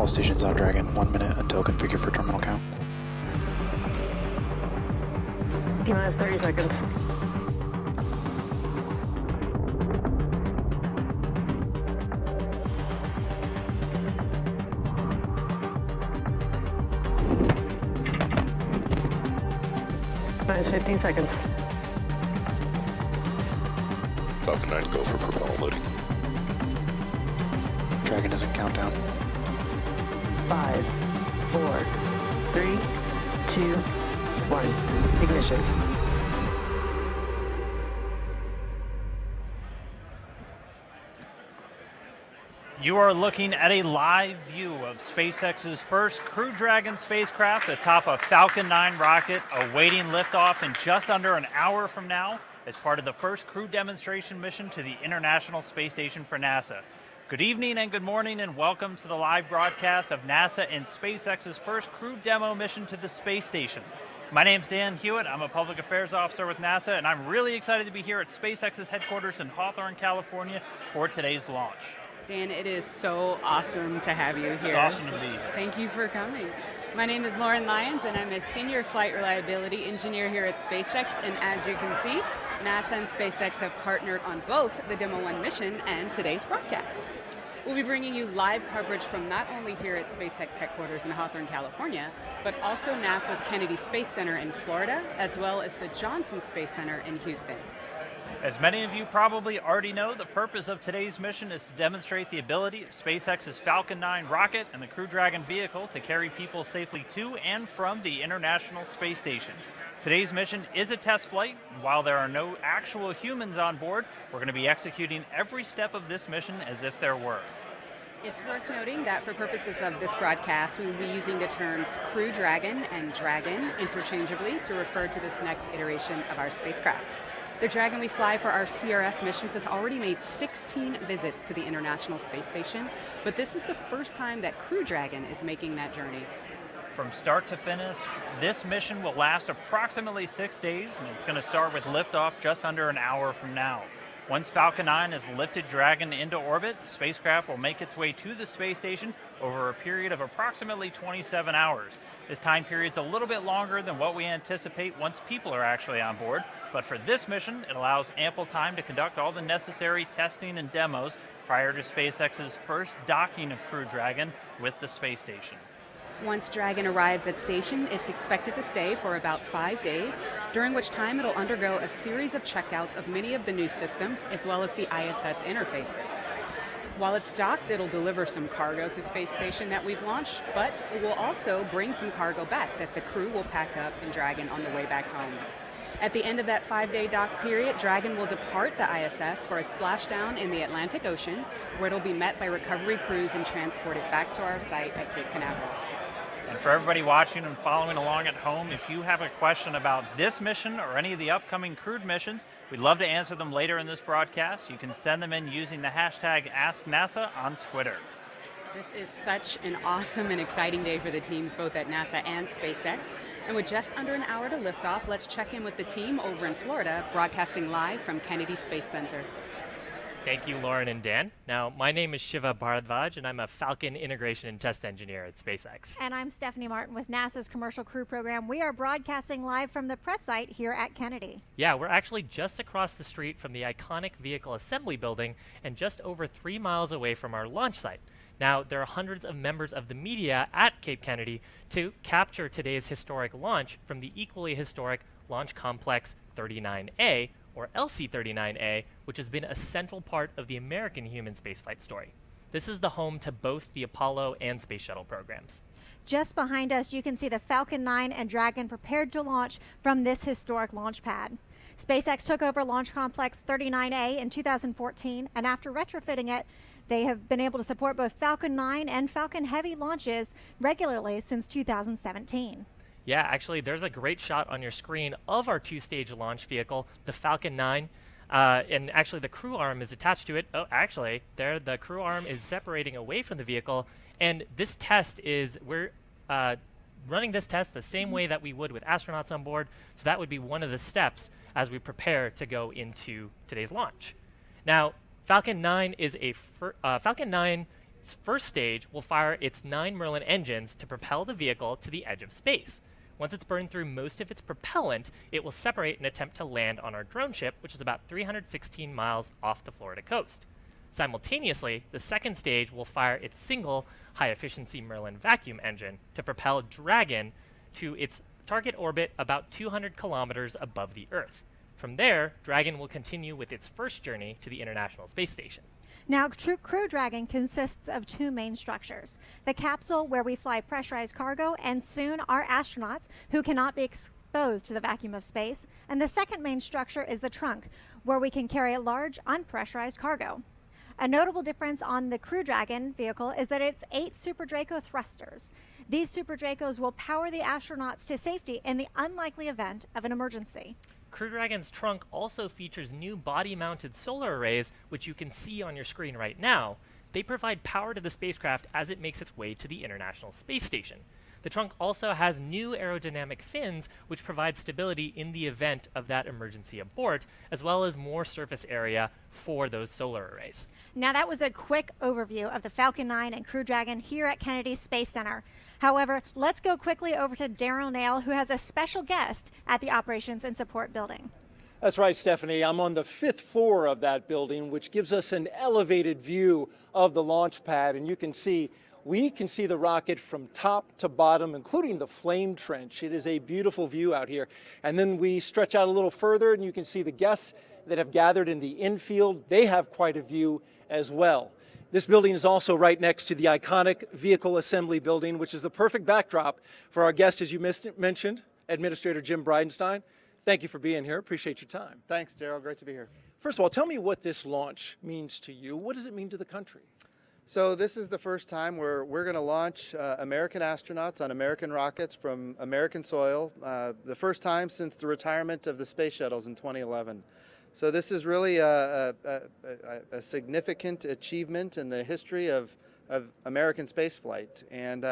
All stations on Dragon, 1 minute until configure for terminal count. T-minus 30 seconds. Minus 15 seconds. Falcon 9, go for propellant loading. Dragon is in countdown. 5, 4, 3, 2, 1. Ignition. You are looking at a live view of SpaceX's first Crew Dragon spacecraft atop a Falcon 9 rocket, awaiting liftoff in just under an hour from now as part of the first crew demonstration mission to the International Space Station for NASA. Good evening and good morning, and welcome to the live broadcast of NASA and SpaceX's first crew demo mission to the space station. My name's Dan Hewitt. I'm a public affairs officer with NASA, and I'm really excited to be here at SpaceX's headquarters in Hawthorne, California for today's launch. Dan, it is so awesome to have you here. It's awesome to be here. Thank you for coming. My name is Lauren Lyons, and I'm a senior flight reliability engineer here at SpaceX. And as you can see, NASA and SpaceX have partnered on both the Demo 1 mission and today's broadcast. We'll be bringing you live coverage from not only here at SpaceX headquarters in Hawthorne, California, but also NASA's Kennedy Space Center in Florida, as well as the Johnson Space Center in Houston. As many of you probably already know, the purpose of today's mission is to demonstrate the ability of SpaceX's Falcon 9 rocket and the Crew Dragon vehicle to carry people safely to and from the International Space Station. Today's mission is a test flight, and while there are no actual humans on board, we're going to be executing every step of this mission as if there were. It's worth noting that for purposes of this broadcast, we will be using the terms Crew Dragon and Dragon interchangeably to refer to this next iteration of our spacecraft. The Dragon we fly for our CRS missions has already made 16 visits to the International Space Station, but this is the first time that Crew Dragon is making that journey. From start to finish, this mission will last approximately 6 days, and it's going to start with liftoff just under an hour from now. Once Falcon 9 has lifted Dragon into orbit, the spacecraft will make its way to the space station over a period of approximately 27 hours. This time period's a little bit longer than what we anticipate once people are actually on board, but for this mission, it allows ample time to conduct all the necessary testing and demos prior to SpaceX's first docking of Crew Dragon with the space station. Once Dragon arrives at station, it's expected to stay for about 5 days, during which time it'll undergo a series of checkouts of many of the new systems, as well as the ISS interfaces. While it's docked, it'll deliver some cargo to space station that we've launched, but it will also bring some cargo back that the crew will pack up in Dragon on the way back home. At the end of that 5-day dock period, Dragon will depart the ISS for a splashdown in the Atlantic Ocean, where it'll be met by recovery crews and transported back to our site at Cape Canaveral. And for everybody watching and following along at home, if you have a question about this mission or any of the upcoming crewed missions, we'd love to answer them later in this broadcast. You can send them in using the hashtag AskNASA on Twitter. This is such an awesome and exciting day for the teams both at NASA and SpaceX. And with just under an hour to liftoff, let's check in with the team over in Florida, broadcasting live from Kennedy Space Center. Thank you, Lauren and Dan. Now, my name is Shiva Bharadwaj, and I'm a Falcon Integration and Test Engineer at SpaceX. And I'm Stephanie Martin with NASA's Commercial Crew Program. We are broadcasting live from the press site here at Kennedy. Yeah, we're actually just across the street from the iconic Vehicle Assembly Building and just over 3 miles away from our launch site. Now, there are hundreds of members of the media at Cape Kennedy to capture today's historic launch from the equally historic Launch Complex 39A, or LC-39A, which has been a central part of the American human spaceflight story. This is the home to both the Apollo and Space Shuttle programs. Just behind us, you can see the Falcon 9 and Dragon prepared to launch from this historic launch pad. SpaceX took over Launch Complex 39A in 2014, and after retrofitting it, they have been able to support both Falcon 9 and Falcon Heavy launches regularly since 2017. Yeah, actually, there's a great shot on your screen of our two-stage launch vehicle, the Falcon 9, and actually the crew arm is attached to it. Oh, actually, there, the crew arm is separating away from the vehicle, and this test is, we're running this test the same way that we would with astronauts on board, so that would be one of the steps as we prepare to go into today's launch. Now, Falcon 9 is Falcon 9 Its first stage will fire its 9 Merlin engines to propel the vehicle to the edge of space. Once it's burned through most of its propellant, it will separate and attempt to land on our drone ship, which is about 316 miles off the Florida coast. Simultaneously, the second stage will fire its single high-efficiency Merlin vacuum engine to propel Dragon to its target orbit about 200 kilometers above the Earth. From there, Dragon will continue with its first journey to the International Space Station. Now, Crew Dragon consists of 2 main structures: the capsule, where we fly pressurized cargo, and soon our astronauts, who cannot be exposed to the vacuum of space. And the second main structure is the trunk, where we can carry large, unpressurized cargo. A notable difference on the Crew Dragon vehicle is that it's 8 Super Draco thrusters. These Super Dracos will power the astronauts to safety in the unlikely event of an emergency. Crew Dragon's trunk also features new body-mounted solar arrays, which you can see on your screen right now. They provide power to the spacecraft as it makes its way to the International Space Station. The trunk also has new aerodynamic fins, which provide stability in the event of that emergency abort, as well as more surface area for those solar arrays. Now, that was a quick overview of the Falcon 9 and Crew Dragon here at Kennedy Space Center. However, let's go quickly over to Daryl Nail, who has a special guest at the Operations and Support Building. That's right, Stephanie. I'm on the 5th floor of that building, which gives us an elevated view of the launch pad. And we can see the rocket from top to bottom, including the flame trench. It is a beautiful view out here. And then we stretch out a little further, and you can see the guests that have gathered in the infield. They have quite a view as well. This building is also right next to the iconic Vehicle Assembly Building, which is the perfect backdrop for our guest, as you mentioned, Administrator Jim Bridenstine. Thank you for being here. Appreciate your time. Thanks, Daryl. Great to be here. First of all, tell me what this launch means to you. What does it mean to the country? So this is the first time where we're going to launch American astronauts on American rockets from American soil, the first time since the retirement of the space shuttles in 2011. So this is really a significant achievement in the history of American spaceflight. And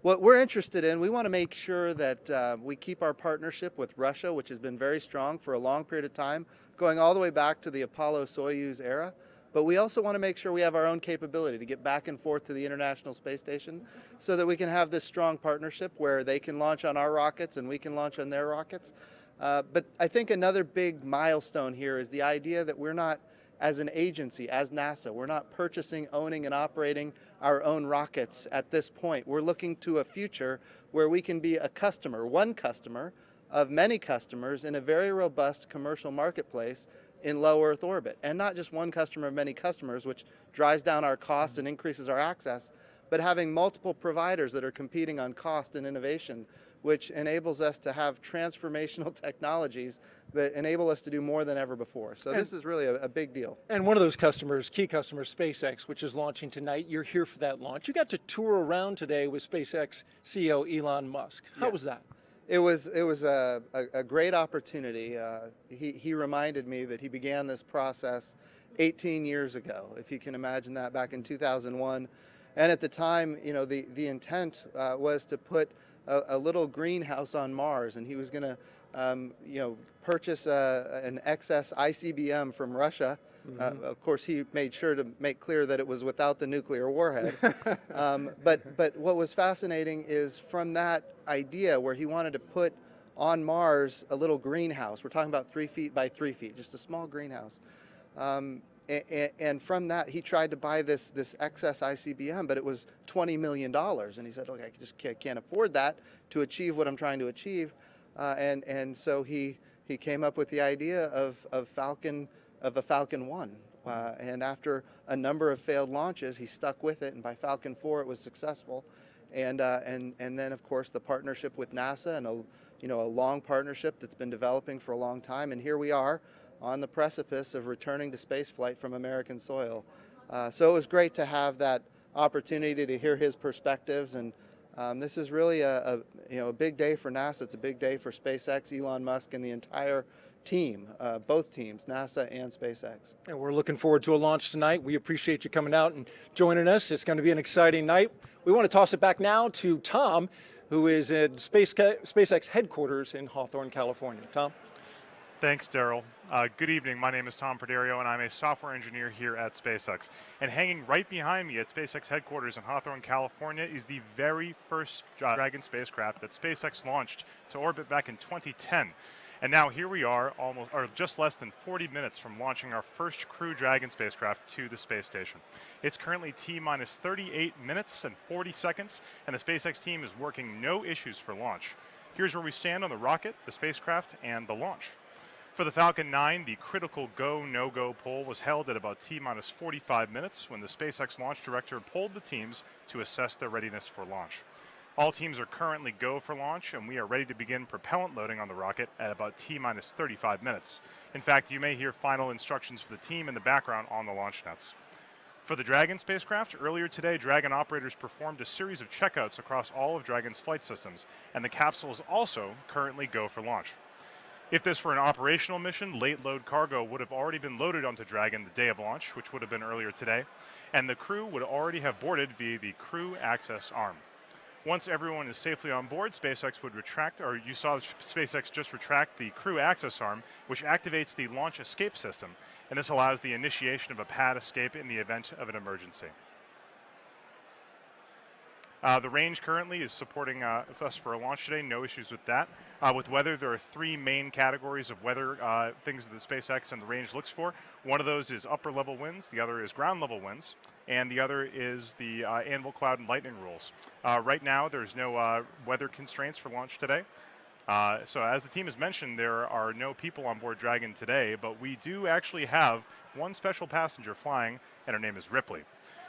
what we're interested in, we want to make sure that we keep our partnership with Russia, which has been very strong for a long period of time, going all the way back to the Apollo-Soyuz era. But we also want to make sure we have our own capability to get back and forth to the International Space Station so that we can have this strong partnership where they can launch on our rockets and we can launch on their rockets. But I think another big milestone here is the idea that we're not, as an agency, as NASA, we're not purchasing, owning, and operating our own rockets at this point. We're looking to a future where we can be a customer, one customer of many customers in a very robust commercial marketplace in low Earth orbit. And not just one customer of many customers, which drives down our costs and increases our access, but having multiple providers that are competing on cost and innovation, which enables us to have transformational technologies that enable us to do more than ever before. So this is really a big deal. And one of those customers, key customers, SpaceX, which is launching tonight. You're here for that launch. You got to tour around today with SpaceX CEO Elon Musk. How was that? It was a great opportunity. He reminded me that he began this process 18 years ago, if you can imagine that, back in 2001. And at the time, you know, the intent was to put a little greenhouse on Mars, and he was going to, purchase an excess ICBM from Russia. Of course, he made sure to make clear that it was without the nuclear warhead. But what was fascinating is from that idea where he wanted to put on Mars a little greenhouse. We're talking about 3 feet by 3 feet, just a small greenhouse. And from that, he tried to buy this excess ICBM, but it was $20 million. And he said, look, I just can't afford that to achieve what I'm trying to achieve. And so he came up with the idea of a Falcon 1. And after a number of failed launches, he stuck with it. And by Falcon 4, it was successful. And then, of course, the partnership with NASA and a long partnership that's been developing for a long time. And here we are on the precipice of returning to spaceflight from American soil. So it was great to have that opportunity to hear his perspectives, and this is really a big day for NASA. It's a big day for SpaceX, Elon Musk, and the entire team, both teams, NASA and SpaceX. And we're looking forward to a launch tonight. We appreciate you coming out and joining us. It's going to be an exciting night. We want to toss it back now to Tom, who is at SpaceX headquarters in Hawthorne, California. Tom? Thanks, Daryl. Good evening. My name is Tom Perderio, and I'm a software engineer here at SpaceX. And hanging right behind me at SpaceX headquarters in Hawthorne, California, is the very first Dragon spacecraft that SpaceX launched to orbit back in 2010. And now here we are, just less than 40 minutes from launching our first Crew Dragon spacecraft to the space station. It's currently T-minus 38 minutes and 40 seconds, and the SpaceX team is working no issues for launch. Here's where we stand on the rocket, the spacecraft, and the launch. For the Falcon 9, the critical go, no-go poll was held at about T-minus 45 minutes when the SpaceX launch director polled the teams to assess their readiness for launch. All teams are currently go for launch, and we are ready to begin propellant loading on the rocket at about T-minus 35 minutes. In fact, you may hear final instructions for the team in the background on the launch nets. For the Dragon spacecraft, earlier today, Dragon operators performed a series of checkouts across all of Dragon's flight systems, and the capsule is also currently go for launch. If this were an operational mission, late load cargo would have already been loaded onto Dragon the day of launch, which would have been earlier today, and the crew would already have boarded via the crew access arm. Once everyone is safely on board, SpaceX would retract, or you saw SpaceX just retract the crew access arm, which activates the launch escape system, and this allows the initiation of a pad escape in the event of an emergency. The range currently is supporting us for a launch today, no issues with that. With weather, there are three main categories of weather things that the SpaceX and the range looks for. One of those is upper level winds, the other is ground level winds, and the other is the anvil cloud and lightning rules. Right now, there's no weather constraints for launch today. So as the team has mentioned, there are no people on board Dragon today, but we do actually have one special passenger flying, and her name is Ripley.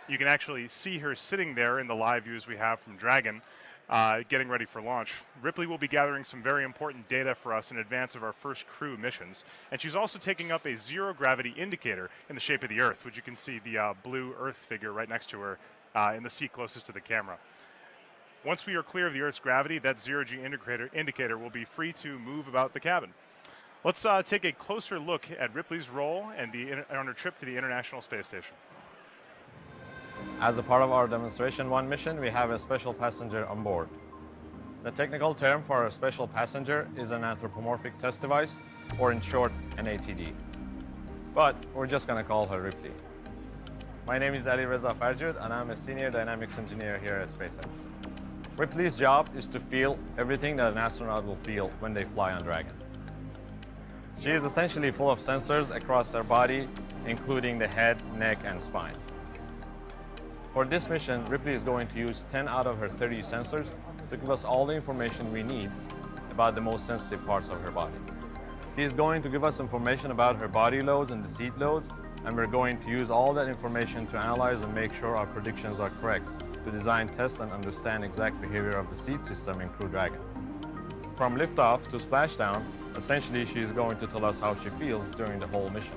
You can actually see her sitting there in the live views we have from Dragon, getting ready for launch. Ripley will be gathering some very important data for us in advance of our first crew missions, and she's also taking up a zero-gravity indicator in the shape of the Earth, which you can see the blue Earth figure right next to her in the seat closest to the camera. Once we are clear of the Earth's gravity, that zero-G indicator will be free to move about the cabin. Let's take a closer look at Ripley's role and on her trip to the International Space Station. As a part of our Demonstration 1 mission, we have a special passenger on board. The technical term for a special passenger is an anthropomorphic test device, or in short, an ATD. But we're just going to call her Ripley. My name is Ali Reza Farjud, and I'm a senior dynamics engineer here at SpaceX. Ripley's job is to feel everything that an astronaut will feel when they fly on Dragon. She is essentially full of sensors across her body, including the head, neck, and spine. For this mission, Ripley is going to use 10 out of her 30 sensors to give us all the information we need about the most sensitive parts of her body. She is going to give us information about her body loads and the seat loads, and we're going to use all that information to analyze and make sure our predictions are correct, to design tests and understand exact behavior of the seat system in Crew Dragon. From liftoff to splashdown, essentially she is going to tell us how she feels during the whole mission.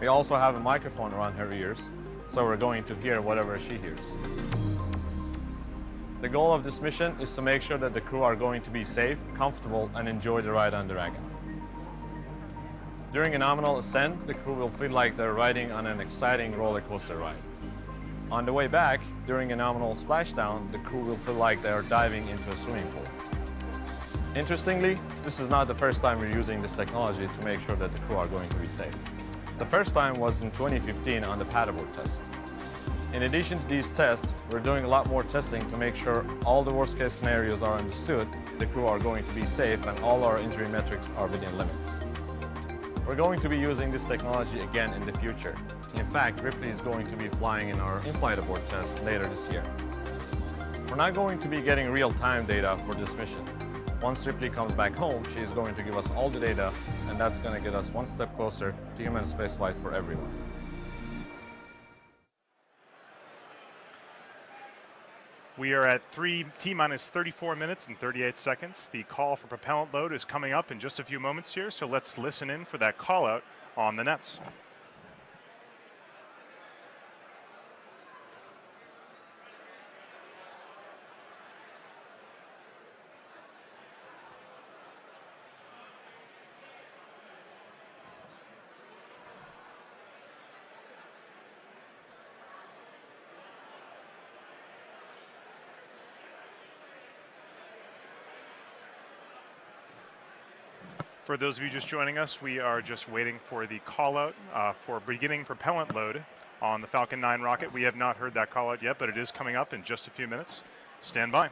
We also have a microphone around her ears, so we're going to hear whatever she hears. The goal of this mission is to make sure that the crew are going to be safe, comfortable, and enjoy the ride on Dragon. During a nominal ascent, the crew will feel like they're riding on an exciting roller coaster ride. On the way back, during a nominal splashdown, the crew will feel like they are diving into a swimming pool. Interestingly, this is not the first time we're using this technology to make sure that the crew are going to be safe. The first time was in 2015 on the pad abort test. In addition to these tests, we're doing a lot more testing to make sure all the worst case scenarios are understood, the crew are going to be safe, and all our injury metrics are within limits. We're going to be using this technology again in the future. In fact, Ripley is going to be flying in our in-flight abort test later this year. We're not going to be getting real-time data for this mission. Once Ripley comes back home, she is going to give us all the data, and that's going to get us one step closer to human spaceflight for everyone. We are at T-minus 34 minutes and 38 seconds. The call for propellant load is coming up in just a few moments here, so let's listen in for that call out on the nets. For those of you just joining us, we are just waiting for the call out for beginning propellant load on the Falcon 9 rocket. We have not heard that call out yet, but it is coming up in just a few minutes. Stand by.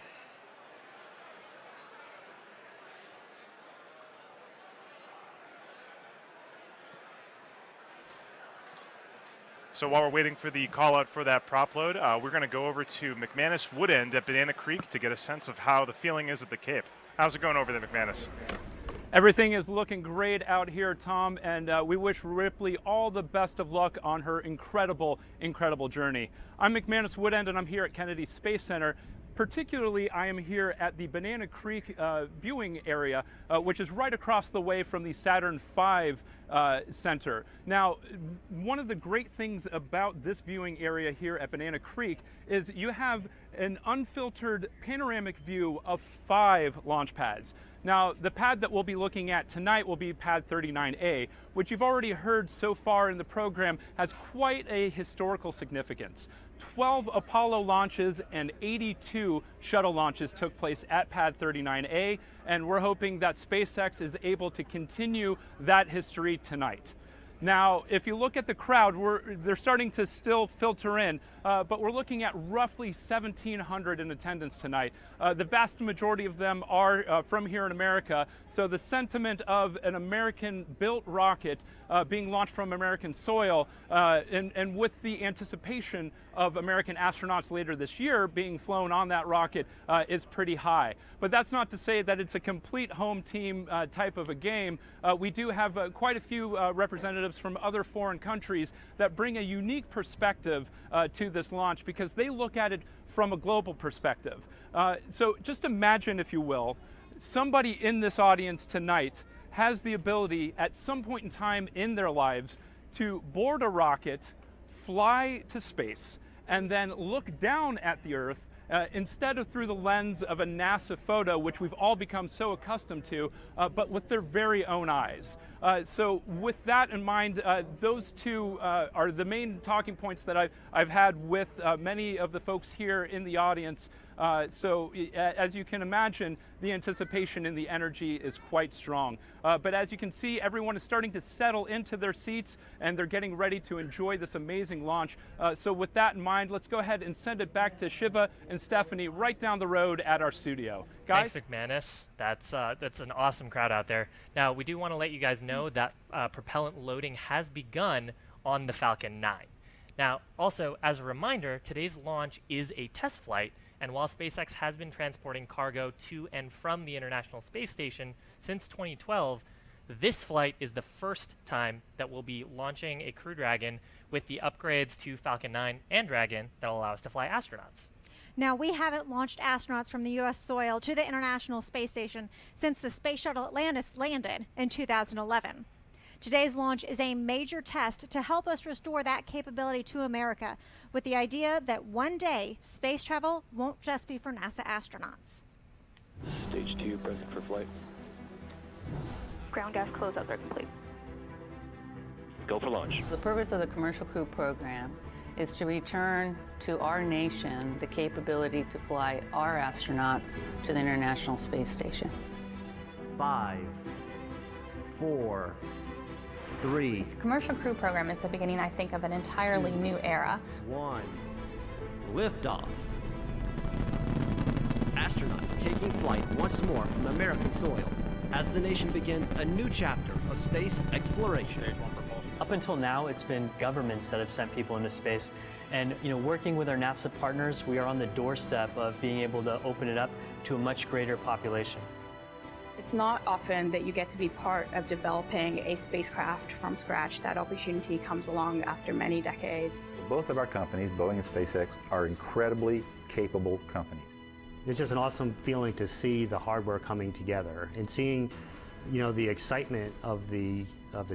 So while we're waiting for the call out for that prop load, we're going to go over to McManus Woodend at Banana Creek to get a sense of how the feeling is at the Cape. How's it going over there, McManus? Everything is looking great out here, Tom, and we wish Ripley all the best of luck on her incredible, incredible journey. I'm McManus Woodend, and I'm here at Kennedy Space Center. Particularly, I am here at the Banana Creek viewing area, which is right across the way from the Saturn V Center. Now, one of the great things about this viewing area here at Banana Creek is you have an unfiltered panoramic view of 5 launch pads. Now, the pad that we'll be looking at tonight will be pad 39A, which you've already heard so far in the program has quite a historical significance. 12 Apollo launches and 82 shuttle launches took place at pad 39A, and we're hoping that SpaceX is able to continue that history tonight. Now, if you look at the crowd, they're starting to still filter in, but we're looking at roughly 1,700 in attendance tonight. The vast majority of them are from here in America, so the sentiment of an American-built rocket being launched from American soil, and with the anticipation of American astronauts later this year being flown on that rocket is pretty high. But that's not to say that it's a complete home team type of a game. We do have quite a few representatives from other foreign countries that bring a unique perspective to this launch because they look at it from a global perspective. So just imagine, if you will, somebody in this audience tonight has the ability at some point in time in their lives to board a rocket, fly to space, and then look down at the Earth instead of through the lens of a NASA photo, which we've all become so accustomed to, but with their very own eyes. So with that in mind, those two are the main talking points that I've had with many of the folks here in the audience. So as you can imagine, the anticipation and the energy is quite strong. But as you can see, everyone is starting to settle into their seats and they're getting ready to enjoy this amazing launch. So with that in mind, let's go ahead and send it back to Shiva and Stephanie right down the road at our studio. Guys? Thanks, McManus. That's an awesome crowd out there. Now, we do want to let you guys know that propellant loading has begun on the Falcon 9. Now, also, as a reminder, today's launch is a test flight, and while SpaceX has been transporting cargo to and from the International Space Station since 2012, this flight is the first time that we'll be launching a Crew Dragon with the upgrades to Falcon 9 and Dragon that will allow us to fly astronauts. Now, we haven't launched astronauts from the U.S. soil to the International Space Station since the Space Shuttle Atlantis landed in 2011. Today's launch is a major test to help us restore that capability to America, with the idea that one day space travel won't just be for NASA astronauts. Stage 2, present for flight. Ground gas closeouts are complete. Go for launch. The purpose of the Commercial Crew Program is to return to our nation the capability to fly our astronauts to the International Space Station. 5, 4, 3. The Commercial Crew Program is the beginning, I think, of an entirely new era. 1. Liftoff. Astronauts taking flight once more from American soil as the nation begins a new chapter of space exploration. Up until now, it's been governments that have sent people into space. And working with our NASA partners, we are on the doorstep of being able to open it up to a much greater population. It's not often that you get to be part of developing a spacecraft from scratch. That opportunity comes along after many decades. Both of our companies, Boeing and SpaceX, are incredibly capable companies. It's just an awesome feeling to see the hardware coming together and seeing, the excitement of the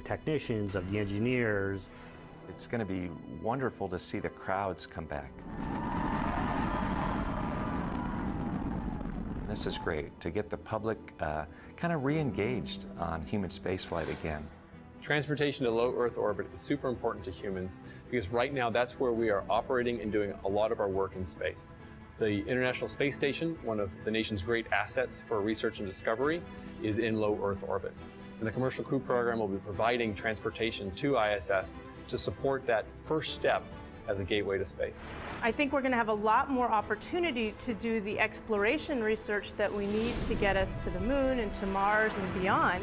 technicians, of the engineers. It's going to be wonderful to see the crowds come back. This is great, to get the public kind of re-engaged on human spaceflight again. Transportation to low Earth orbit is super important to humans because right now that's where we are operating and doing a lot of our work in space. The International Space Station, one of the nation's great assets for research and discovery, is in low Earth orbit. And the Commercial Crew Program will be providing transportation to ISS to support that first step as a gateway to space. I think we're going to have a lot more opportunity to do the exploration research that we need to get us to the moon and to Mars and beyond.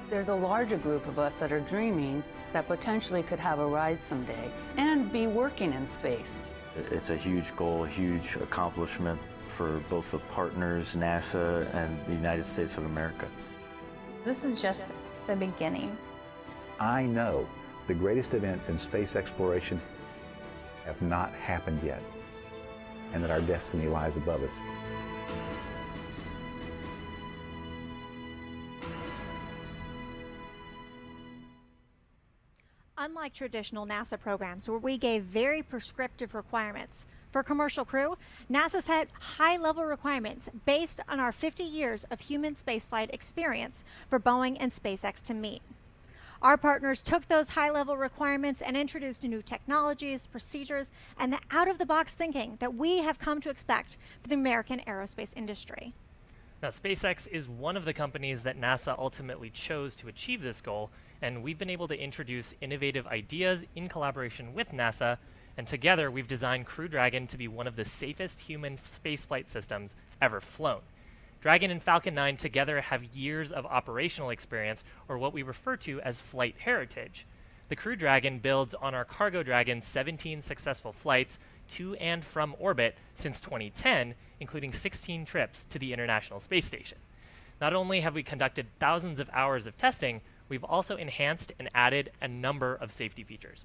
There's a larger group of us that are dreaming that potentially could have a ride someday and be working in space. It's a huge goal, a huge accomplishment for both the partners, NASA and the United States of America. This is just the beginning. I know the greatest events in space exploration have not happened yet, and that our destiny lies above us. Unlike traditional NASA programs where we gave very prescriptive requirements, for Commercial Crew, NASA set high-level requirements based on our 50 years of human spaceflight experience for Boeing and SpaceX to meet. Our partners took those high-level requirements and introduced new technologies, procedures, and the out-of-the-box thinking that we have come to expect for the American aerospace industry. Now, SpaceX is one of the companies that NASA ultimately chose to achieve this goal, and we've been able to introduce innovative ideas in collaboration with NASA, and together we've designed Crew Dragon to be one of the safest human spaceflight systems ever flown. Dragon and Falcon 9 together have years of operational experience, or what we refer to as flight heritage. The Crew Dragon builds on our Cargo Dragon's 17 successful flights to and from orbit since 2010, including 16 trips to the International Space Station. Not only have we conducted thousands of hours of testing, we've also enhanced and added a number of safety features.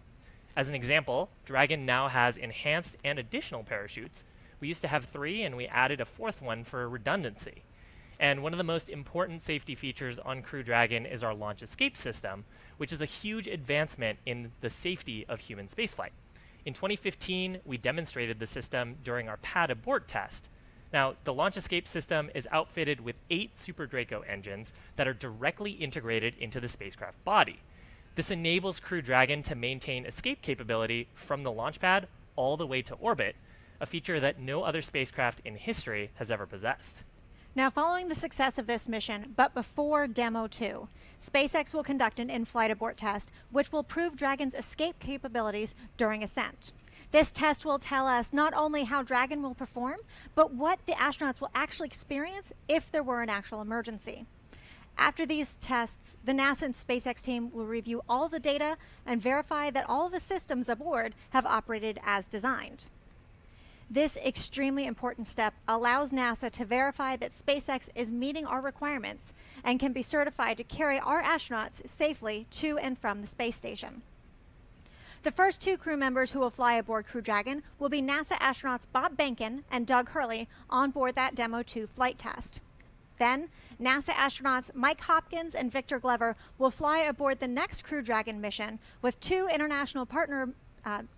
As an example, Dragon now has enhanced and additional parachutes. We used to have 3, and we added a 4th one for redundancy. And one of the most important safety features on Crew Dragon is our launch escape system, which is a huge advancement in the safety of human spaceflight. In 2015, we demonstrated the system during our pad abort test. Now, the launch escape system is outfitted with 8 Super Draco engines that are directly integrated into the spacecraft body. This enables Crew Dragon to maintain escape capability from the launch pad all the way to orbit, a feature that no other spacecraft in history has ever possessed. Now, following the success of this mission, but before Demo 2, SpaceX will conduct an in-flight abort test, which will prove Dragon's escape capabilities during ascent. This test will tell us not only how Dragon will perform, but what the astronauts will actually experience if there were an actual emergency. After these tests, the NASA and SpaceX team will review all the data and verify that all of the systems aboard have operated as designed. This extremely important step allows NASA to verify that SpaceX is meeting our requirements and can be certified to carry our astronauts safely to and from the space station. The first 2 crew members who will fly aboard Crew Dragon will be NASA astronauts Bob Behnken and Doug Hurley on board that Demo 2 flight test. Then, NASA astronauts Mike Hopkins and Victor Glover will fly aboard the next Crew Dragon mission with 2 international partner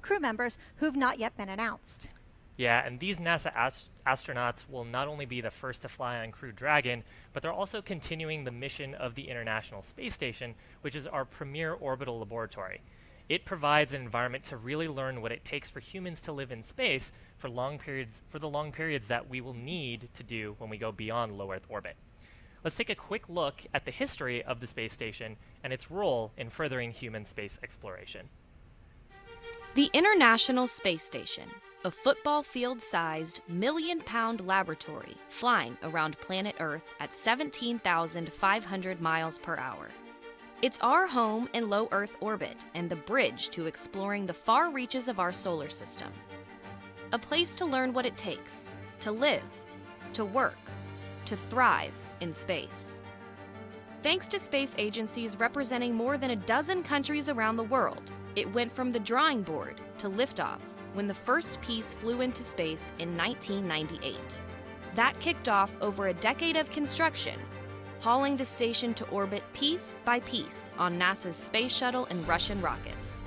crew members who've not yet been announced. Yeah, and these NASA astronauts will not only be the first to fly on Crew Dragon, but they're also continuing the mission of the International Space Station, which is our premier orbital laboratory. It provides an environment to really learn what it takes for humans to live in space for the long periods that we will need to do when we go beyond low Earth orbit. Let's take a quick look at the history of the space station and its role in furthering human space exploration. The International Space Station, a football field-sized, million-pound laboratory flying around planet Earth at 17,500 miles per hour. It's our home in low Earth orbit and the bridge to exploring the far reaches of our solar system. A place to learn what it takes to live, to work, to thrive in space. Thanks to space agencies representing more than a dozen countries around the world, it went from the drawing board to liftoff when the first piece flew into space in 1998. That kicked off over a decade of construction, hauling the station to orbit piece by piece on NASA's space shuttle and Russian rockets.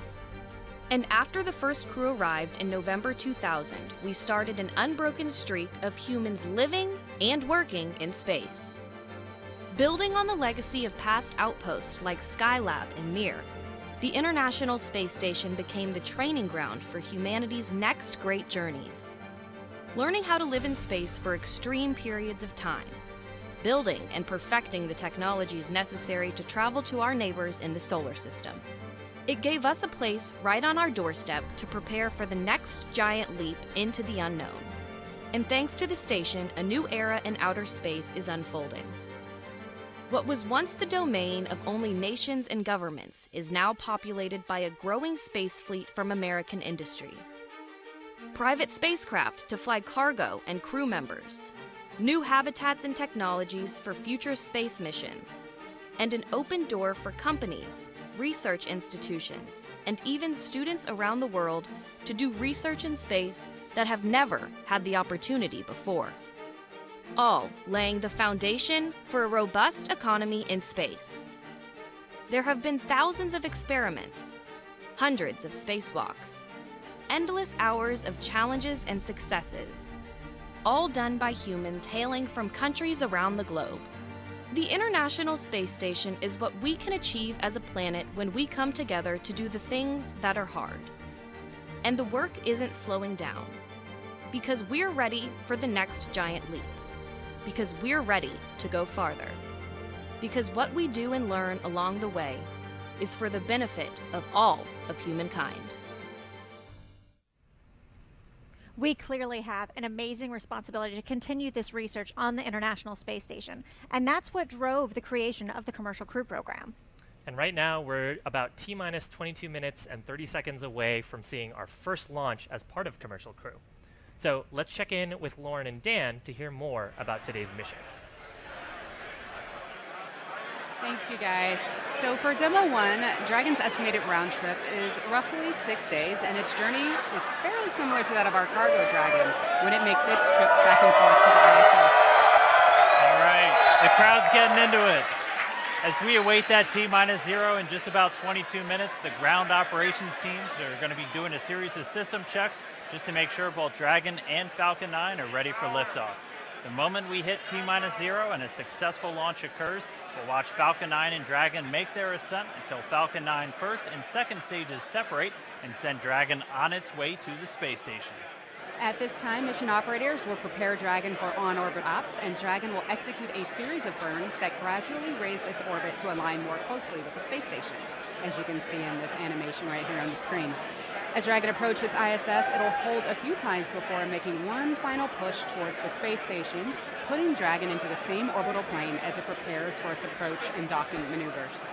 And after the first crew arrived in November 2000, we started an unbroken streak of humans living and working in space. Building on the legacy of past outposts like Skylab and Mir, the International Space Station became the training ground for humanity's next great journeys. Learning how to live in space for extreme periods of time, building and perfecting the technologies necessary to travel to our neighbors in the solar system. It gave us a place right on our doorstep to prepare for the next giant leap into the unknown. And thanks to the station, a new era in outer space is unfolding. What was once the domain of only nations and governments is now populated by a growing space fleet from American industry. Private spacecraft to fly cargo and crew members, new habitats and technologies for future space missions, and an open door for companies, research institutions, and even students around the world to do research in space that have never had the opportunity before. All laying the foundation for a robust economy in space. There have been thousands of experiments, hundreds of spacewalks, endless hours of challenges and successes, all done by humans hailing from countries around the globe. The International Space Station is what we can achieve as a planet when we come together to do the things that are hard. And the work isn't slowing down, because we're ready for the next giant leap, because we're ready to go farther, because what we do and learn along the way is for the benefit of all of humankind. We clearly have an amazing responsibility to continue this research on the International Space Station, and that's what drove the creation of the Commercial Crew Program. And right now, we're about T-minus 22 minutes and 30 seconds away from seeing our first launch as part of Commercial Crew. So let's check in with Lauren and Dan to hear more about today's mission. Thanks, you guys. So for Demo 1, Dragon's estimated round trip is roughly 6 days, and its journey is fairly similar to that of our cargo Dragon when it makes its trips back and forth to the ISS. All right, the crowd's getting into it. As we await that T-0 in just about 22 minutes, the ground operations teams are going to be doing a series of system checks just to make sure both Dragon and Falcon 9 are ready for liftoff. The moment we hit T-0 and a successful launch occurs, we'll watch Falcon 9 and Dragon make their ascent until Falcon 9 first and second stages separate and send Dragon on its way to the space station. At this time, mission operators will prepare Dragon for on-orbit ops, and Dragon will execute a series of burns that gradually raise its orbit to align more closely with the space station, as you can see in this animation right here on the screen. As Dragon approaches ISS, it'll hold a few times before making one final push towards the space station, putting Dragon into the same orbital plane as it prepares for its approach and docking maneuvers.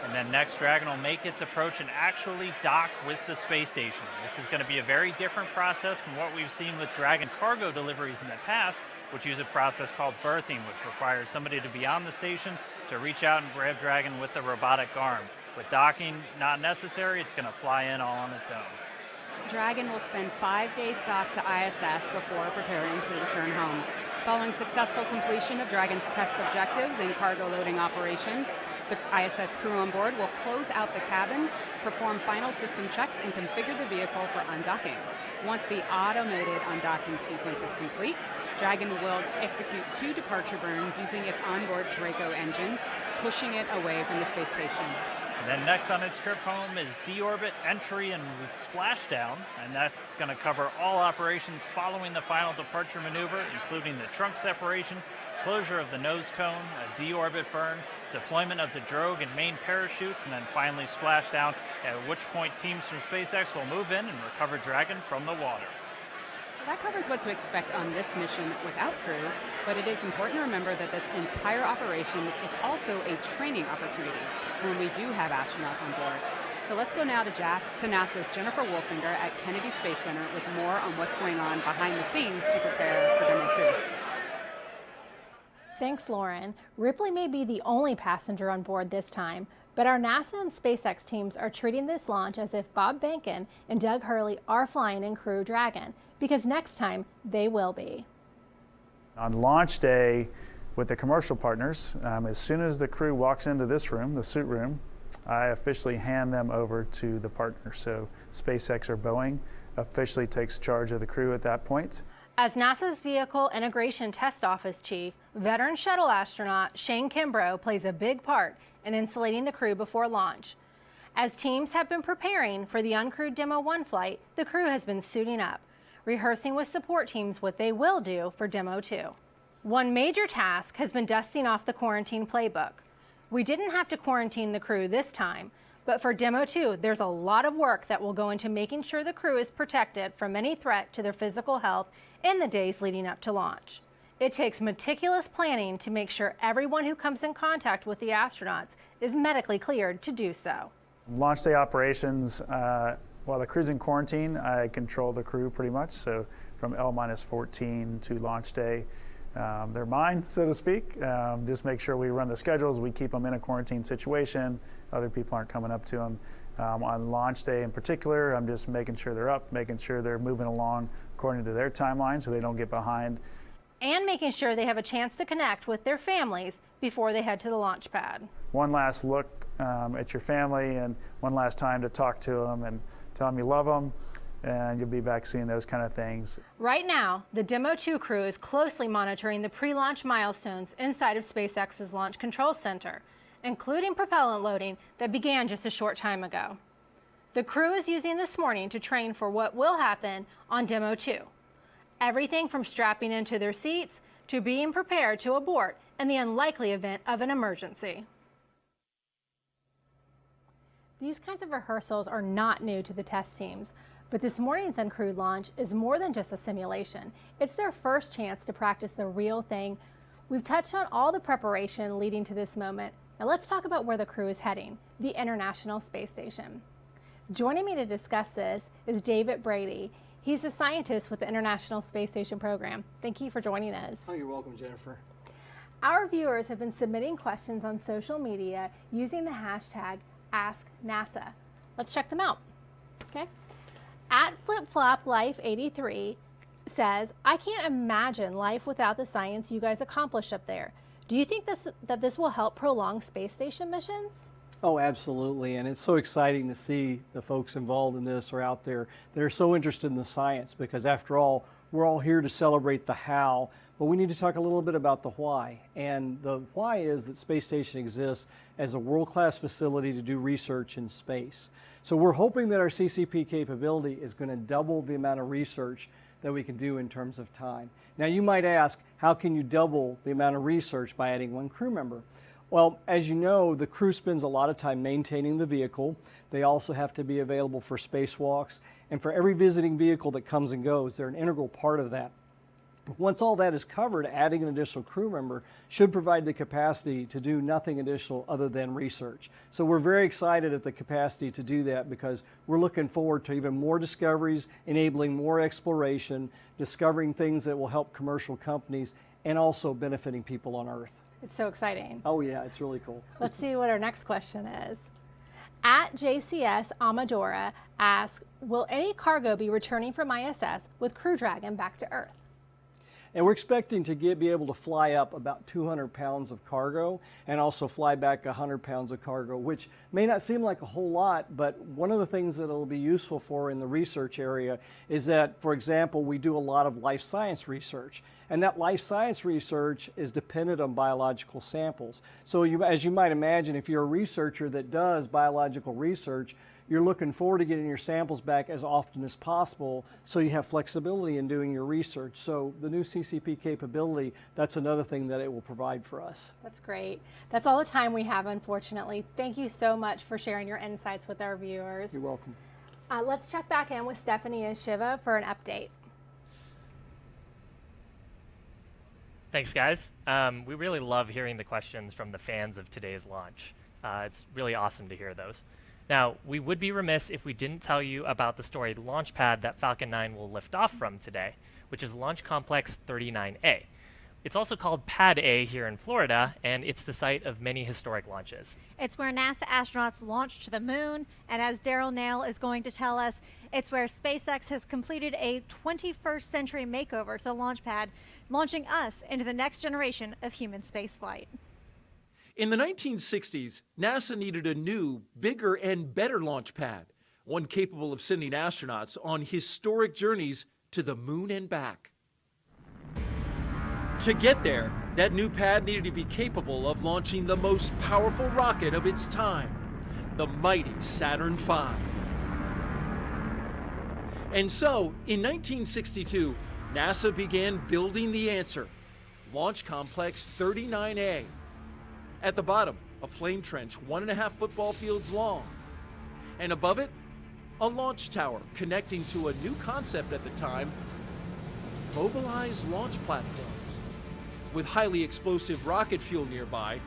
And then next, Dragon will make its approach and actually dock with the space station. This is going to be a very different process from what we've seen with Dragon cargo deliveries in the past, which use a process called berthing, which requires somebody to be on the station to reach out and grab Dragon with the robotic arm. With docking not necessary, it's going to fly in all on its own. Dragon will spend 5 days docked to ISS before preparing to return home. Following successful completion of Dragon's test objectives and cargo loading operations, the ISS crew on board will close out the cabin, perform final system checks, and configure the vehicle for undocking. Once the automated undocking sequence is complete, Dragon will execute 2 departure burns using its onboard Draco engines, pushing it away from the space station. And then next on its trip home is deorbit, entry, and splashdown, and that's going to cover all operations following the final departure maneuver, including the trunk separation, closure of the nose cone, a deorbit burn, deployment of the drogue and main parachutes, and then finally splashdown, at which point teams from SpaceX will move in and recover Dragon from the water. So that covers what to expect on this mission without crew, but it is important to remember that this entire operation is also a training opportunity when we do have astronauts on board. So let's go now to NASA's Jennifer Wolfinger at Kennedy Space Center with more on what's going on behind the scenes to prepare for Demo 2. Thanks, Lauren. Ripley may be the only passenger on board this time, but our NASA and SpaceX teams are treating this launch as if Bob Behnken and Doug Hurley are flying in Crew Dragon, because next time they will be. On launch day with the commercial partners, as soon as the crew walks into this room, the suit room, I officially hand them over to the partners. So SpaceX or Boeing officially takes charge of the crew at that point. As NASA's Vehicle Integration Test Office Chief, veteran shuttle astronaut Shane Kimbrough plays a big part in insulating the crew before launch. As teams have been preparing for the uncrewed Demo 1 flight, the crew has been suiting up, rehearsing with support teams what they will do for Demo 2. One major task has been dusting off the quarantine playbook. We didn't have to quarantine the crew this time, but for Demo 2, there's a lot of work that will go into making sure the crew is protected from any threat to their physical health in the days leading up to launch. It takes meticulous planning to make sure everyone who comes in contact with the astronauts is medically cleared to do so. Launch day operations, while the crew's in quarantine, I control the crew pretty much. So from L-14 to launch day, they're mine, so to speak. Just make sure we run the schedules, we keep them in a quarantine situation, other people aren't coming up to them. On launch day in particular, I'm just making sure they're up, making sure they're moving along according to their timeline so they don't get behind. And making sure they have a chance to connect with their families before they head to the launch pad. One last look at your family and one last time to talk to them and tell them you love them, and you'll be back soon, those kind of things. Right now, the Demo 2 crew is closely monitoring the pre-launch milestones inside of SpaceX's Launch Control Center, including propellant loading that began just a short time ago. The crew is using this morning to train for what will happen on Demo 2. Everything from strapping into their seats to being prepared to abort in the unlikely event of an emergency. These kinds of rehearsals are not new to the test teams, but this morning's uncrewed launch is more than just a simulation. It's their first chance to practice the real thing. We've touched on all the preparation leading to this moment. Now let's talk about where the crew is heading, the International Space Station. Joining me to discuss this is David Brady. He's a scientist with the International Space Station program. Thank you for joining us. Oh, you're welcome, Jennifer. Our viewers have been submitting questions on social media using the hashtag AskNASA. Let's check them out. Okay. At FlipFlopLife83 says, I can't imagine life without the science you guys accomplished up there. Do you think that this will help prolong space station missions? Oh, absolutely. And it's so exciting to see the folks involved in this or out there that are so interested in the science, because after all, we're all here to celebrate the how, but we need to talk a little bit about the why. And the why is that Space Station exists as a world-class facility to do research in space. So we're hoping that our CCP capability is going to double the amount of research that we can do in terms of time. Now you might ask, how can you double the amount of research by adding one crew member? Well, as you know, the crew spends a lot of time maintaining the vehicle. They also have to be available for spacewalks. And for every visiting vehicle that comes and goes, they're an integral part of that. Once all that is covered, adding an additional crew member should provide the capacity to do nothing additional other than research. So we're very excited at the capacity to do that, because we're looking forward to even more discoveries, enabling more exploration, discovering things that will help commercial companies, and also benefiting people on Earth. It's so exciting. Oh yeah, it's really cool. Let's see what our next question is. At JCS Amadora asks, will any cargo be returning from ISS with Crew Dragon back to Earth? And we're expecting to be able to fly up about 200 pounds of cargo and also fly back 100 pounds of cargo, which may not seem like a whole lot, but one of the things that it'll be useful for in the research area is that, for example, we do a lot of life science research. And that life science research is dependent on biological samples. So as you might imagine, if you're a researcher that does biological research, you're looking forward to getting your samples back as often as possible, so you have flexibility in doing your research. So the new CCP capability, that's another thing that it will provide for us. That's great. That's all the time we have, unfortunately. Thank you so much for sharing your insights with our viewers. You're welcome. Let's check back in with Stephanie and Shiva for an update. Thanks, guys. We really love hearing the questions from the fans of today's launch. It's really awesome to hear those. Now, we would be remiss if we didn't tell you about the storied launch pad that Falcon 9 will lift off from today, which is Launch Complex 39A. It's also called Pad A here in Florida, and it's the site of many historic launches. It's where NASA astronauts launched to the moon, and as Daryl Nail is going to tell us, it's where SpaceX has completed a 21st century makeover to the launch pad, launching us into the next generation of human spaceflight. In the 1960s, NASA needed a new, bigger, and better launch pad, one capable of sending astronauts on historic journeys to the moon and back. To get there, that new pad needed to be capable of launching the most powerful rocket of its time, the mighty Saturn V. And so, in 1962, NASA began building the answer, Launch Complex 39A. At the bottom, a flame trench 1.5 football fields long. And above it, a launch tower connecting to a new concept at the time, mobilized launch platforms. With highly explosive rocket fuel nearby,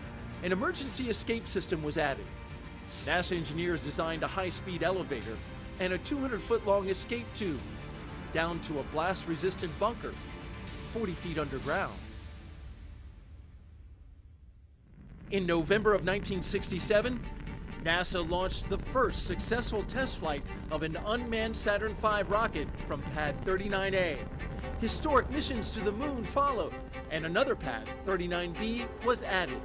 an emergency escape system was added. NASA engineers designed a high-speed elevator and a 200-foot-long escape tube down to a blast-resistant bunker 40 feet underground. In November of 1967, NASA launched the first successful test flight of an unmanned Saturn V rocket from Pad 39A. Historic missions to the moon followed, and another pad, 39B, was added.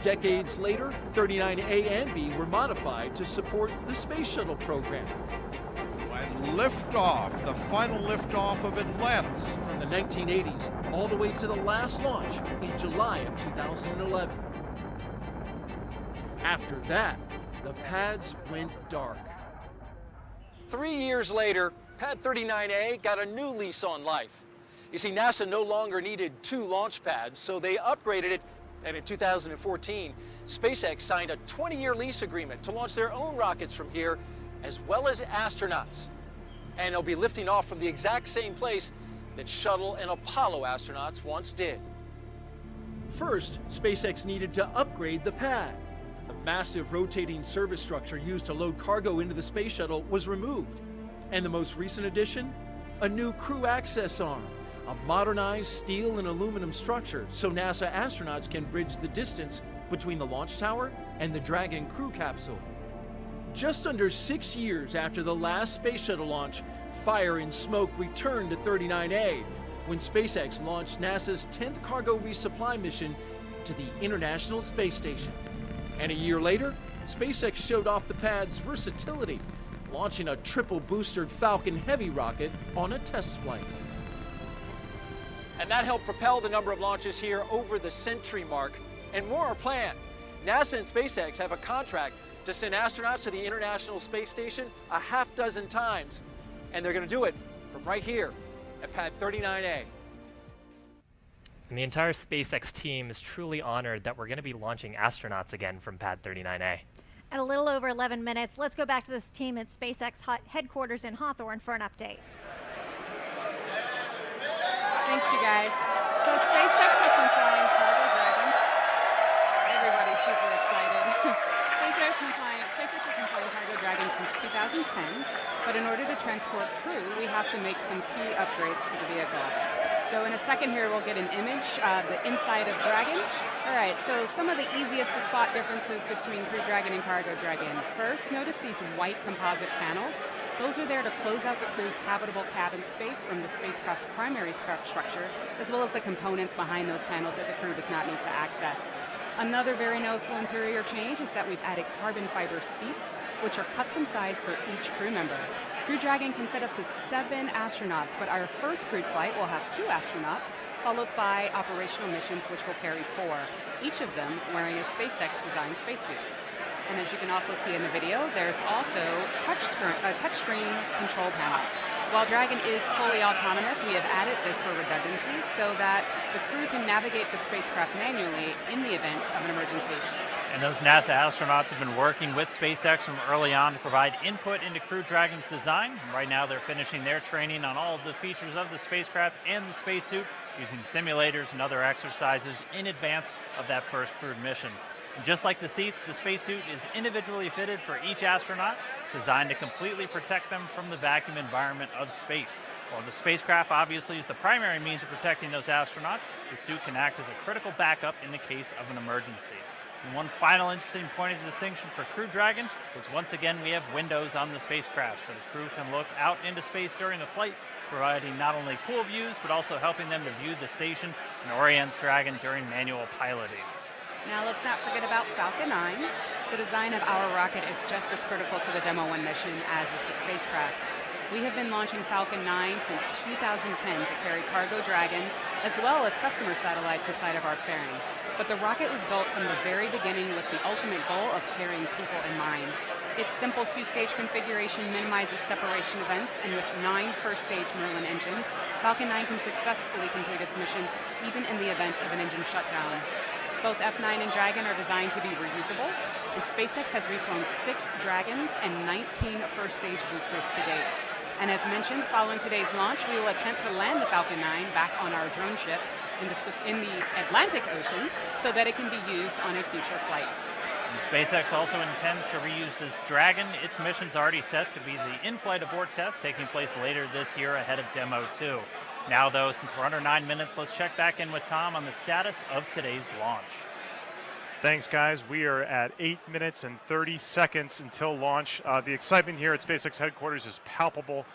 Decades later, 39A and B were modified to support the Space Shuttle program. And liftoff, the final liftoff of Atlantis. From the 1980s all the way to the last launch in July of 2011. After that, the pads went dark. 3 years later, Pad 39A got a new lease on life. You see, NASA no longer needed 2 launch pads, so they upgraded it, and in 2014, SpaceX signed a 20-year lease agreement to launch their own rockets from here, as well as astronauts. And they'll be lifting off from the exact same place that Shuttle and Apollo astronauts once did. First, SpaceX needed to upgrade the pad. The massive rotating service structure used to load cargo into the Space Shuttle was removed. And the most recent addition? A new crew access arm, a modernized steel and aluminum structure so NASA astronauts can bridge the distance between the launch tower and the Dragon crew capsule. Just under 6 years after the last Space Shuttle launch, fire and smoke returned to 39A when SpaceX launched NASA's 10th cargo resupply mission to the International Space Station. And a year later, SpaceX showed off the pad's versatility, launching a triple-boostered Falcon Heavy rocket on a test flight. And that helped propel the number of launches here over the century mark, and more are planned. NASA and SpaceX have a contract to send astronauts to the International Space Station a half-dozen times, and they're going to do it from right here at Pad 39A. And the entire SpaceX team is truly honored that we're going to be launching astronauts again from Pad 39A. At a little over 11 minutes, let's go back to this team at SpaceX headquarters in Hawthorne for an update. Thanks, you guys. So SpaceX has been flying Cargo Dragons. Everybody's super excited. SpaceX has been flying Cargo Dragons since 2010, but in order to transport crew, we have to make some key upgrades to the vehicle. So in a second here, we'll get an image of the inside of Dragon. All right, so some of the easiest to spot differences between Crew Dragon and Cargo Dragon. First, notice these white composite panels. Those are there to close out the crew's habitable cabin space from the spacecraft's primary structure, as well as the components behind those panels that the crew does not need to access. Another very noticeable interior change is that we've added carbon fiber seats, which are custom sized for each crew member. Crew Dragon can fit up to 7 astronauts, but our first crewed flight will have 2 astronauts, followed by operational missions which will carry 4, each of them wearing a SpaceX-designed spacesuit. And as you can also see in the video, there's also a touchscreen control panel. While Dragon is fully autonomous, we have added this for redundancy so that the crew can navigate the spacecraft manually in the event of an emergency. And those NASA astronauts have been working with SpaceX from early on to provide input into Crew Dragon's design. And right now they're finishing their training on all of the features of the spacecraft and the spacesuit, using simulators and other exercises in advance of that first crewed mission. And just like the seats, the spacesuit is individually fitted for each astronaut. It's designed to completely protect them from the vacuum environment of space. While the spacecraft obviously is the primary means of protecting those astronauts, the suit can act as a critical backup in the case of an emergency. And one final interesting point of distinction for Crew Dragon is once again we have windows on the spacecraft, so the crew can look out into space during the flight, providing not only cool views, but also helping them to view the station and orient Dragon during manual piloting. Now let's not forget about Falcon 9. The design of our rocket is just as critical to the Demo 1 mission as is the spacecraft. We have been launching Falcon 9 since 2010 to carry Cargo Dragon, as well as customer satellites inside of our fairing. But the rocket was built from the very beginning with the ultimate goal of carrying people in mind. Its simple two-stage configuration minimizes separation events, and with 9 first-stage Merlin engines, Falcon 9 can successfully complete its mission even in the event of an engine shutdown. Both F9 and Dragon are designed to be reusable, and SpaceX has reflown 6 Dragons and 19 first-stage boosters to date. And as mentioned, following today's launch, we will attempt to land the Falcon 9 back on our drone ships in the Atlantic Ocean so that it can be used on a future flight. And SpaceX also intends to reuse this Dragon. Its mission's already set to be the in-flight abort test taking place later this year ahead of Demo 2. Now, though, since we're under 9 minutes, let's check back in with Tom on the status of today's launch. Thanks, guys. We are at 8 minutes and 30 seconds until launch. The excitement here at SpaceX headquarters is palpable.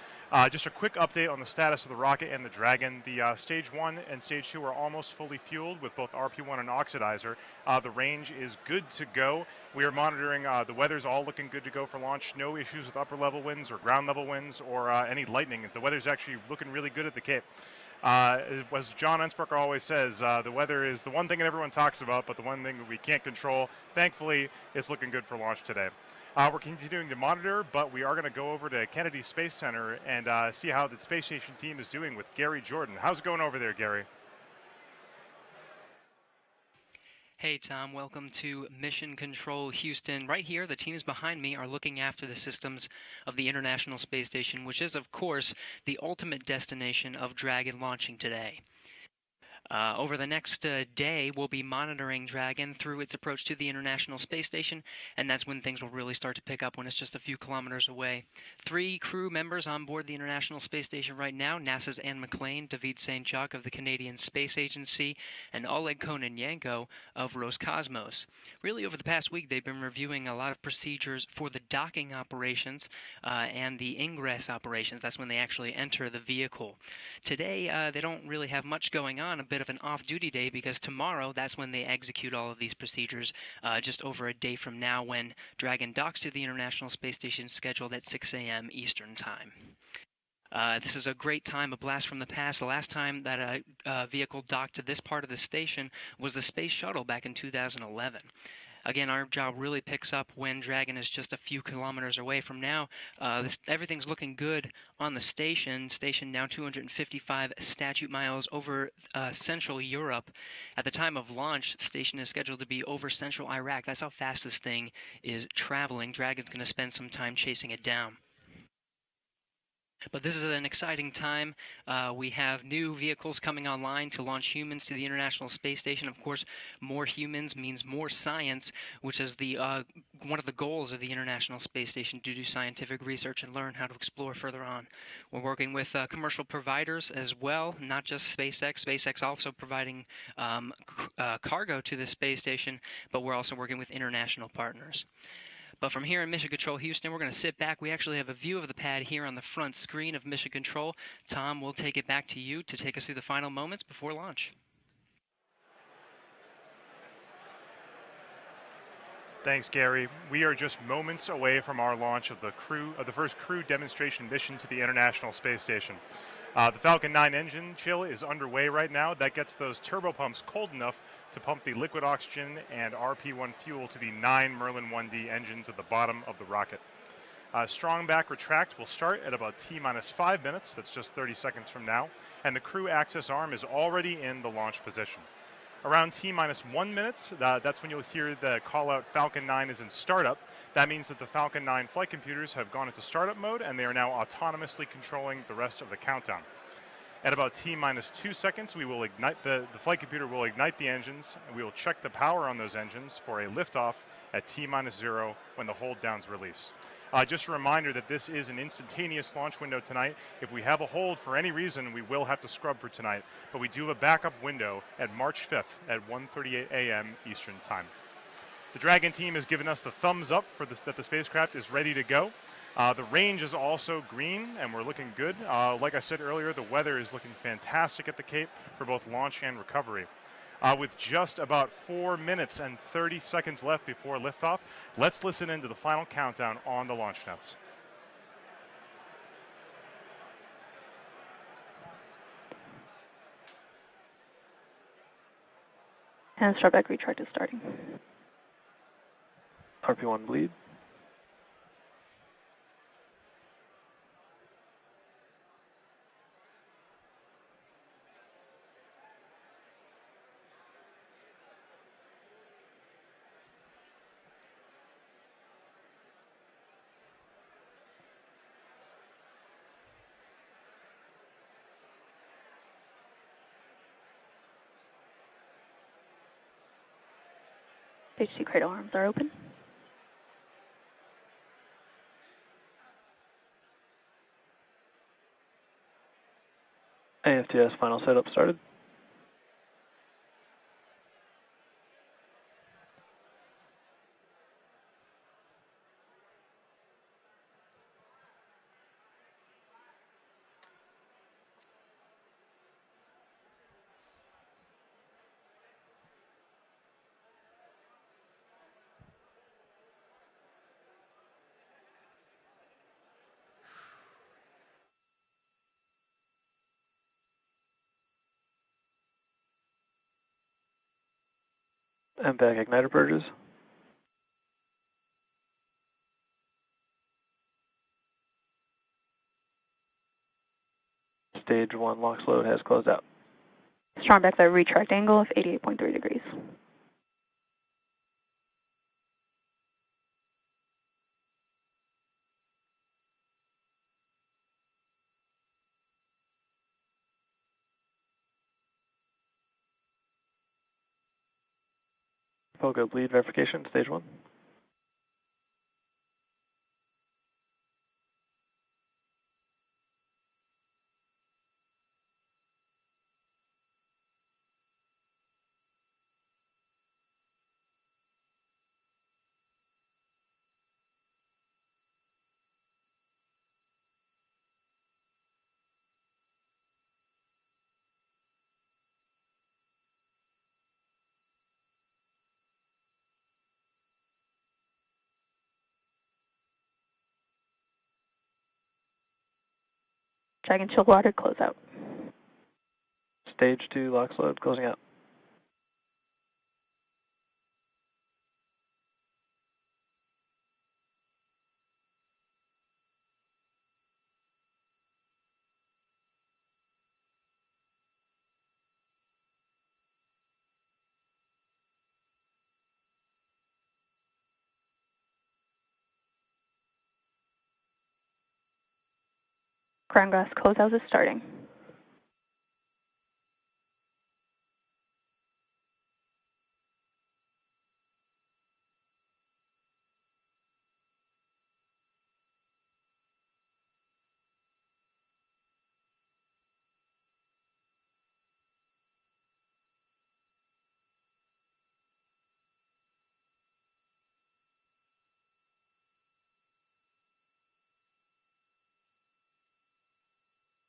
Just a quick update on the status of the rocket and the Dragon. The Stage 1 and Stage 2 are almost fully fueled with both RP-1 and oxidizer. The range is good to go. We are monitoring the weather's all looking good to go for launch. No issues with upper level winds or ground level winds or any lightning. The weather's actually looking really good at the Cape. As John Ensperger always says, the weather is the one thing that everyone talks about, but the one thing that we can't control. Thankfully, it's looking good for launch today. We're continuing to monitor, but we are going to go over to Kennedy Space Center and see how the space station team is doing with Gary Jordan. How's it going over there, Gary? Hey Tom, welcome to Mission Control Houston. Right here, the teams behind me are looking after the systems of the International Space Station, which is, of course, the ultimate destination of Dragon launching today. Over the next day, we'll be monitoring Dragon through its approach to the International Space Station, and that's when things will really start to pick up, when it's just a few kilometers away. 3 crew members on board the International Space Station right now: NASA's Anne McClain, David St. Jacques of the Canadian Space Agency, and Oleg Kononenko of Roscosmos. Really, over the past week, they've been reviewing a lot of procedures for the docking operations and the ingress operations. That's when they actually enter the vehicle. Today, they don't really have much going on, a bit of an off-duty day, because tomorrow that's when they execute all of these procedures, just over a day from now, when Dragon docks to the International Space Station, scheduled at 6 a.m. Eastern Time. This is a great time, a blast from the past. The last time that a vehicle docked to this part of the station was the Space Shuttle back in 2011. Again, our job really picks up when Dragon is just a few kilometers away from now. Everything's looking good on the station. Station now 255 statute miles over Central Europe. At the time of launch, the station is scheduled to be over Central Iraq. That's how fast this thing is traveling. Dragon's going to spend some time chasing it down. But this is an exciting time. We have new vehicles coming online to launch humans to the International Space Station. Of course, more humans means more science, which is the one of the goals of the International Space Station, to do scientific research and learn how to explore further on. We're working with commercial providers as well, not just SpaceX. SpaceX also providing cargo to the space station, but we're also working with international partners. But from here in Mission Control Houston, we're going to sit back. We actually have a view of the pad here on the front screen of Mission Control. Tom, we'll take it back to you to take us through the final moments before launch. Thanks, Gary. We are just moments away from our launch of the first crew demonstration mission to the International Space Station. The Falcon 9 engine chill is underway right now. That gets those turbopumps cold enough to pump the liquid oxygen and RP-1 fuel to the 9 Merlin 1D engines at the bottom of the rocket. Strong back retract will start at about T-minus 5 minutes. That's just 30 seconds from now. And the crew access arm is already in the launch position. Around T-minus 1 minute, that's when you'll hear the call-out Falcon 9 is in startup. That means that the Falcon 9 flight computers have gone into startup mode, and they are now autonomously controlling the rest of the countdown. At about T-minus 2 seconds, we will ignite the flight computer will ignite the engines, and we will check the power on those engines for a liftoff at T-minus 0 when the hold downs release. Just a reminder that this is an instantaneous launch window tonight. If we have a hold for any reason, we will have to scrub for tonight, but we do have a backup window at March 5th at 1:38 a.m. Eastern Time. The Dragon team has given us the thumbs up for that the spacecraft is ready to go. The range is also green, and we're looking good. Like I said earlier, the weather is looking fantastic at the Cape for both launch and recovery. With just about 4 minutes and 30 seconds left before liftoff, let's listen into the final countdown on the launch notes. And startback retract is starting. RP-1 bleed. Stage 2 cradle arms are open. AFTS final setup started. MVAC igniter purges. Stage 1 LOX load has closed out. Strong backside retract angle of 88.3 degrees. FOGO bleed verification, stage 1. Dragon chill water closeout. Stage 2 LOX load closing out. Ground gas closeout is starting.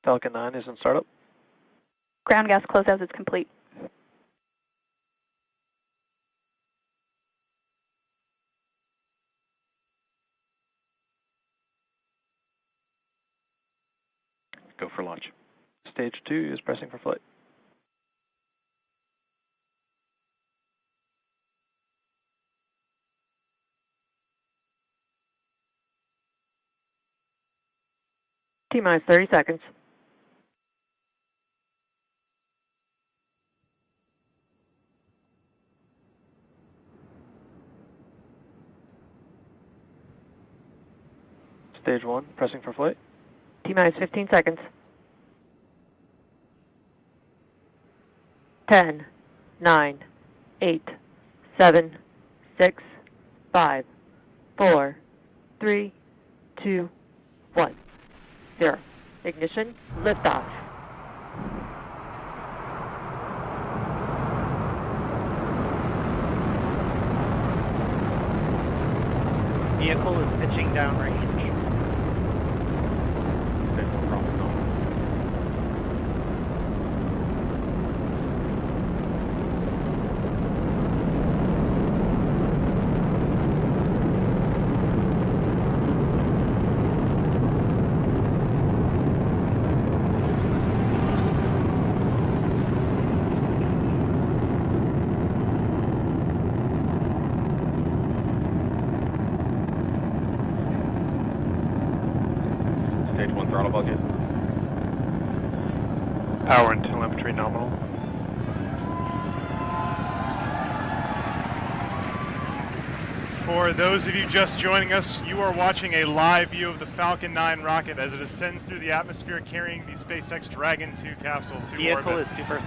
Falcon 9 is in startup. Ground gas closeout is complete. Go for launch. Stage 2 is pressing for flight. T-minus 30 seconds. Stage 1 pressing for flight. T-minus 15 seconds. 10, 9, 8, 7, 6, 5, 4, 3, 2, 1, 0. Ignition, liftoff. Vehicle is pitching downrange. Stage 1 throttle bucket. Power and telemetry nominal. For those of you just joining us, you are watching a live view of the Falcon 9 rocket as it ascends through the atmosphere carrying the SpaceX Dragon 2 capsule to Vehicle orbit. is supersonic.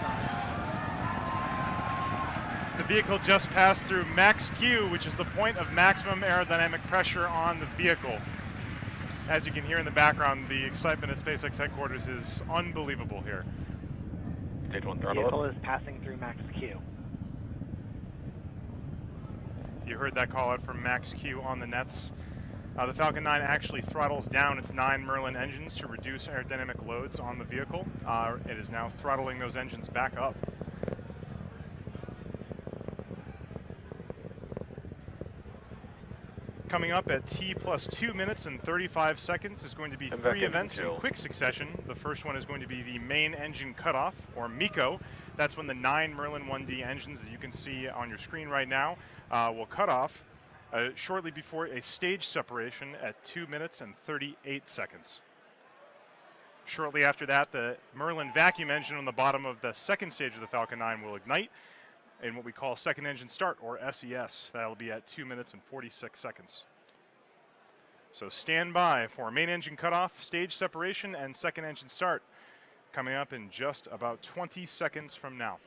The vehicle just passed through max Q, which is the point of maximum aerodynamic pressure on the vehicle. As you can hear in the background, the excitement at SpaceX headquarters is unbelievable here. Stage 1 The throttle vehicle up. is passing through max Q. You heard that call out from Max Q on the nets. The Falcon 9 actually throttles down its 9 Merlin engines to reduce aerodynamic loads on the vehicle. It is now throttling those engines back up. Coming up at T plus 2 minutes and 35 seconds is going to be 3 events in quick succession. The first one is going to be the main engine cutoff, or MECO. That's when the 9 Merlin 1D engines that you can see on your screen right now will cut off shortly before a stage separation at 2 minutes and 38 seconds. Shortly after that, the Merlin vacuum engine on the bottom of the second stage of the Falcon 9 will ignite in what we call second engine start, or SES. That'll be at 2 minutes and 46 seconds. So stand by for main engine cutoff, stage separation, and second engine start coming up in just about 20 seconds from now.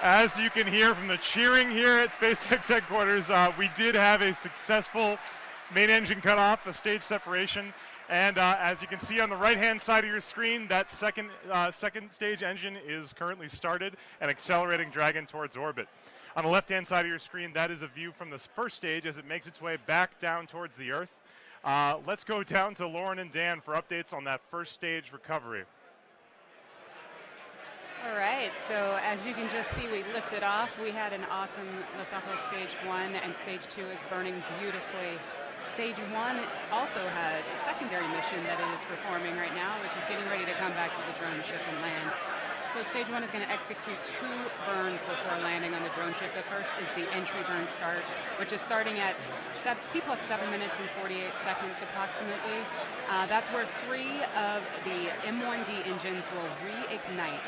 As you can hear from the cheering here at SpaceX headquarters, we did have a successful main engine cutoff, a stage separation, and as you can see on the right-hand side of your screen, that second stage engine is currently started and accelerating Dragon towards orbit. On the left-hand side of your screen, that is a view from the first stage as it makes its way back down towards the Earth. Let's go down to Lauren and Dan for updates on that first stage recovery. All right, so as you can just see, we lifted off. We had an awesome liftoff of stage 1, and stage 2 is burning beautifully. Stage 1 also has a secondary mission that it is performing right now, which is getting ready to come back to the drone ship and land. So stage 1 is going to execute 2 burns before landing on the drone ship. The first is the entry burn start, which is starting at T plus 7 minutes and 48 seconds approximately. That's where 3 of the M1D engines will reignite.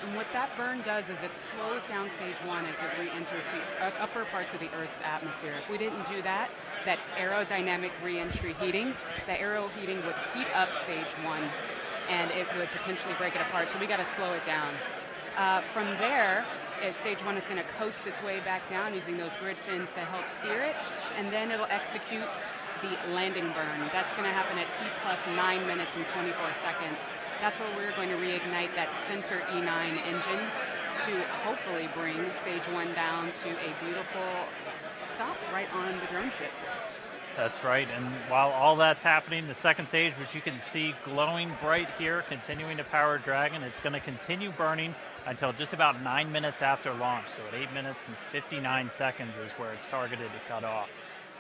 And what that burn does is it slows down stage 1 as it re-enters the upper parts of the Earth's atmosphere. If we didn't do that, that aerodynamic re-entry heating, the aero heating would heat up stage 1 and it would potentially break it apart, so we got to slow it down. From there, stage 1 is going to coast its way back down using those grid fins to help steer it, and then it'll execute the landing burn. That's going to happen at T plus 9 minutes and 24 seconds. That's where we're going to reignite that center E9 engine to hopefully bring stage 1 down to a beautiful stop right on the drone ship. That's right, and while all that's happening, the second stage, which you can see glowing bright here, continuing to power Dragon, it's going to continue burning until just about 9 minutes after launch. So at 8 minutes and 59 seconds is where it's targeted to cut off.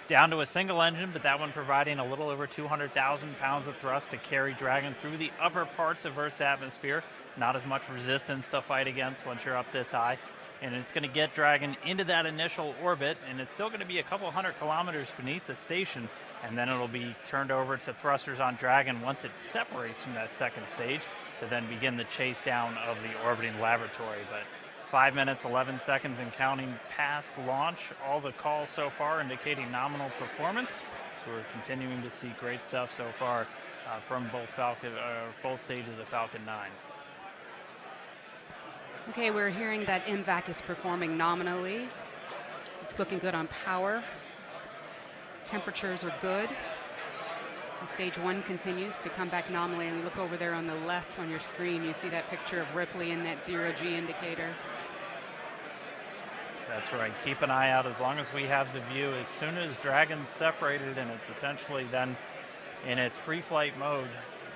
Down to a single engine, but that one providing a little over 200,000 pounds of thrust to carry Dragon through the upper parts of Earth's atmosphere. Not as much resistance to fight against once you're up this high. And it's going to get Dragon into that initial orbit, and it's still going to be a couple hundred kilometers beneath the station, and then it'll be turned over to thrusters on Dragon once it separates from that second stage to then begin the chase down of the orbiting laboratory. But 5 minutes, 11 seconds and counting past launch. All the calls so far indicating nominal performance. So we're continuing to see great stuff so far from both stages of Falcon 9. Okay, we're hearing that MVAC is performing nominally. It's looking good on power. Temperatures are good. And stage 1 continues to come back nominally. And look over there on the left on your screen, you see that picture of Ripley in that 0G indicator. That's right. Keep an eye out as long as we have the view. As soon as Dragon's separated and it's essentially then in its free flight mode,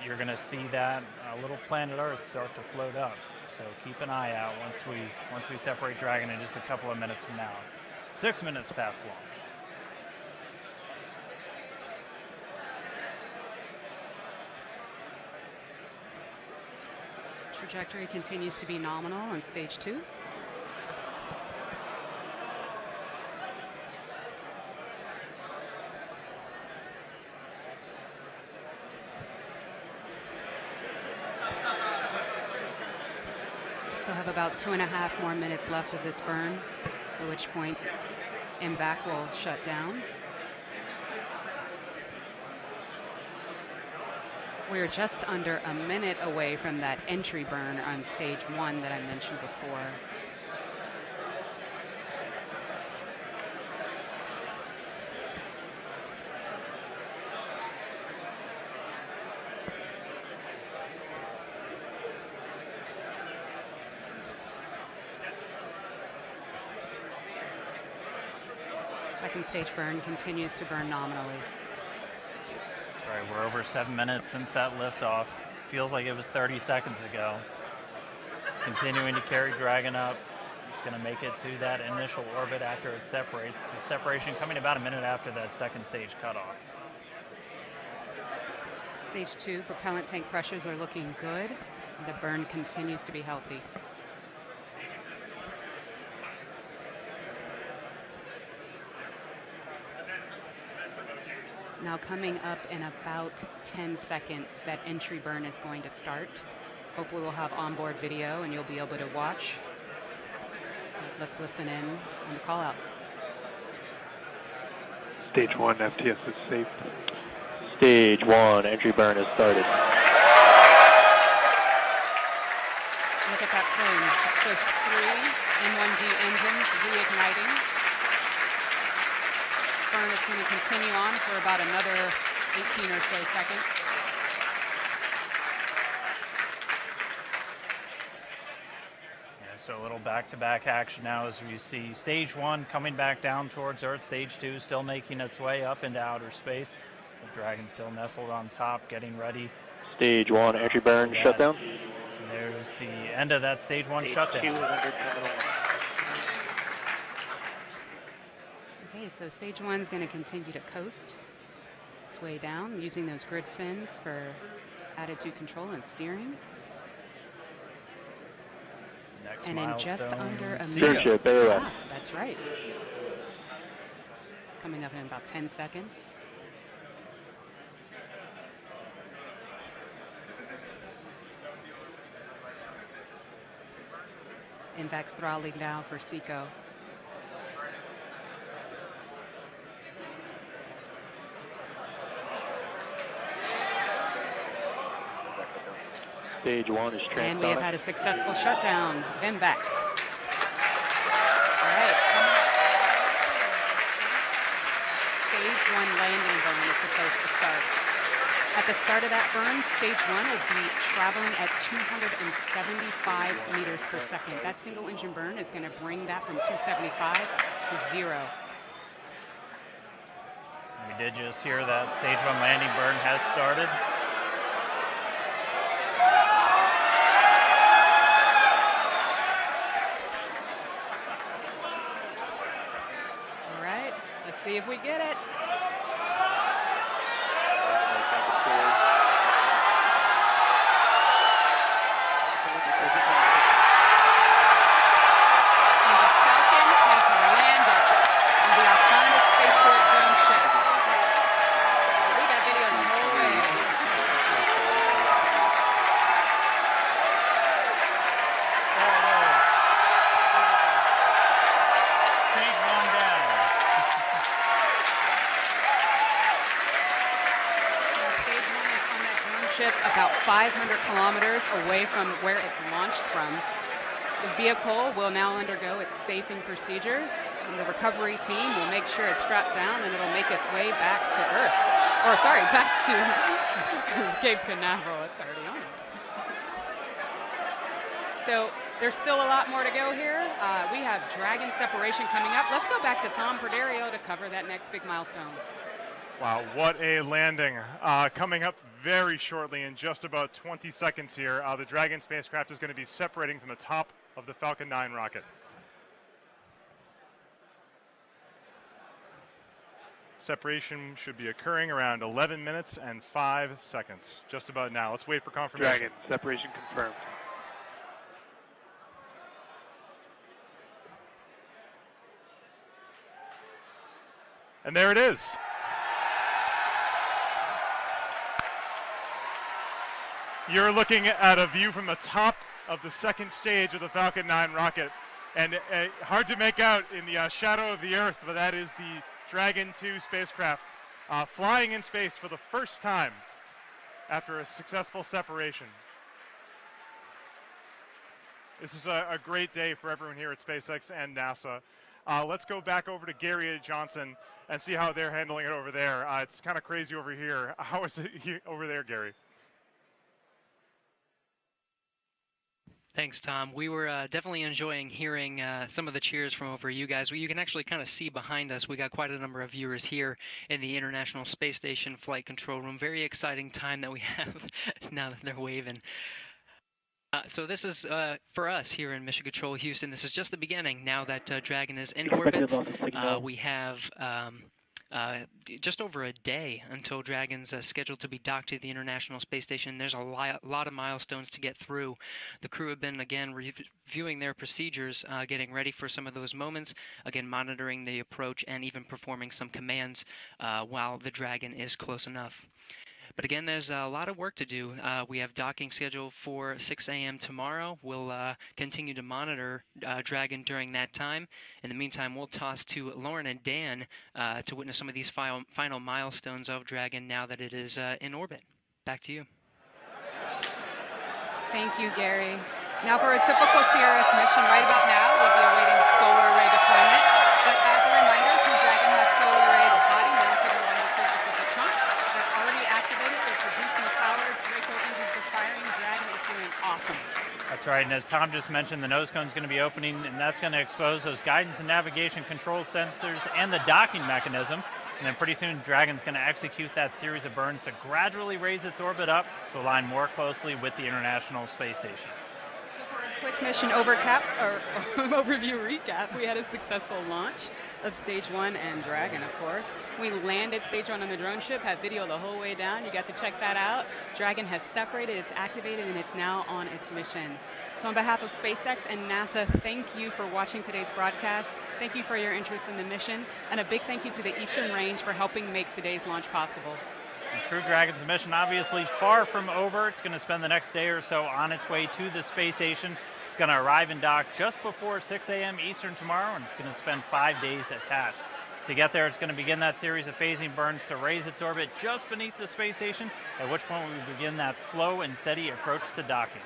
you're going to see that little planet Earth start to float up. So keep an eye out once we separate Dragon in just a couple of minutes from now. 6 minutes past launch. trajectory continues to be nominal on stage 2. Still have about 2.5 more minutes left of this burn, at which point MVAC will shut down. We're just under a minute away from that entry burn on stage 1 that I mentioned before. Second stage burn continues to burn nominally. That's right, we're over 7 minutes since that liftoff. Feels like it was 30 seconds ago. Continuing to carry Dragon up. It's going to make it to that initial orbit after it separates. The separation coming about a minute after that second stage cutoff. Stage 2 propellant tank pressures are looking good. The burn continues to be healthy. Now coming up in about 10 seconds, that entry burn is going to start. Hopefully we'll have onboard video and you'll be able to watch. Let's listen in on the callouts. Stage 1, FTS is safe. Stage 1, entry burn has started. Look at that plume. So 3 N1D engines reigniting. Burn is going to continue on for about another 18 or so seconds. Yeah, so a little back-to-back action now as we see stage 1 coming back down towards Earth, stage 2 still making its way up into outer space. The Dragon still nestled on top, getting ready. Stage 1, entry burn, shutdown. And there's the end of that stage 1 shutdown. Stage 2 is under terminal 1. Okay, so stage 1 is going to continue to coast its way down using those grid fins for attitude control and steering. Next and in just under a Steership, minute. AOS. Ah, that's right. It's coming up in about 10 seconds. INVAC's throttling down for SECO. Stage 1 is transonic. And we have had a successful shutdown. VIMVAC. All right. Stage 1 landing burn is supposed to start. At the start of that burn, stage 1 will be traveling at 275 meters per second. That single engine burn is going to bring that from 275 to 0. We did just hear that stage 1 landing burn has started. See if we get it. About 500 kilometers away from where it launched from. The vehicle will now undergo its safing procedures, and the recovery team will make sure it's strapped down and it'll make its way back to Earth. Or sorry, back to Cape Canaveral. It's already on it. So there's still a lot more to go here. We have Dragon separation coming up. Let's go back to Tom Perderio to cover that next big milestone. Wow, what a landing. Coming up very shortly in just about 20 seconds here, the Dragon spacecraft is going to be separating from the top of the Falcon 9 rocket. Separation should be occurring around 11 minutes and 5 seconds, just about now. Let's wait for confirmation. Dragon, separation confirmed. And there it is. You're looking at a view from the top of the second stage of the Falcon 9 rocket. And hard to make out in the shadow of the Earth, but that is the Dragon 2 spacecraft flying in space for the first time after a successful separation. This is a great day for everyone here at SpaceX and NASA. Let's go back over to Gary Johnson and see how they're handling it over there. It's kind of crazy over here. How is it over there, Gary? Thanks, Tom. We were definitely enjoying hearing some of the cheers from over you guys. You can actually kind of see behind us. We got quite a number of viewers here in the International Space Station Flight Control Room. Very exciting time that we have now that they're waving. So this is, for us here in Mission Control Houston, this is just the beginning. Now that Dragon is in orbit, we have just over a day until Dragon's scheduled to be docked to the International Space Station. There's a lot of milestones to get through. The crew have been, again, reviewing their procedures, getting ready for some of those moments, again, monitoring the approach and even performing some commands while the Dragon is close enough. But again, there's a lot of work to do. We have docking scheduled for 6 a.m. tomorrow. We'll continue to monitor Dragon during that time. In the meantime, we'll toss to Lauren and Dan to witness some of these final milestones of Dragon now that it is in orbit. Back to you. Thank you, Gary. Now for a typical CRS mission, right about now, we'll be awaiting solar array deployment. But as a reminder, Crew Dragon has solar array body mounted along the surface of the trunk. They're already activated. They're producing the power. Draco engines are firing. Dragon is doing awesome. That's right, and as Tom just mentioned, the nose cone is going to be opening, and that's going to expose those guidance and navigation control sensors and the docking mechanism. And then pretty soon, Dragon's going to execute that series of burns to gradually raise its orbit up to align more closely with the International Space Station. Quick mission overview recap. We had a successful launch of Stage 1 and Dragon, of course. We landed Stage 1 on the drone ship, had video the whole way down. You got to check that out. Dragon has separated, it's activated, and it's now on its mission. So on behalf of SpaceX and NASA, thank you for watching today's broadcast. Thank you for your interest in the mission, and a big thank you to the Eastern Range for helping make today's launch possible. And Crew Dragon's mission obviously far from over. It's going to spend the next day or so on its way to the space station. It's going to arrive and dock just before 6 a.m. Eastern tomorrow, and it's going to spend 5 days attached. To get there, it's going to begin that series of phasing burns to raise its orbit just beneath the space station, at which point we begin that slow and steady approach to docking.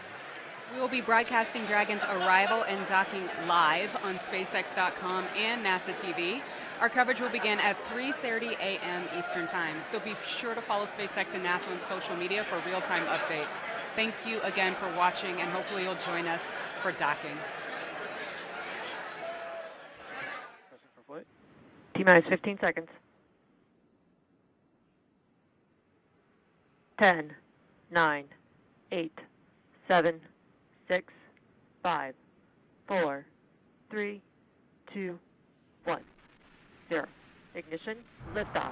We will be broadcasting Dragon's arrival and docking live on SpaceX.com and NASA TV. Our coverage will begin at 3:30 a.m. Eastern Time, so be sure to follow SpaceX and NASA on social media for real-time updates. Thank you again for watching, and hopefully you'll join us for docking. T-minus 15 seconds. 10, 9, 8, 7, 6, 5, 4, 3, 2, 1, 0. Ignition, liftoff.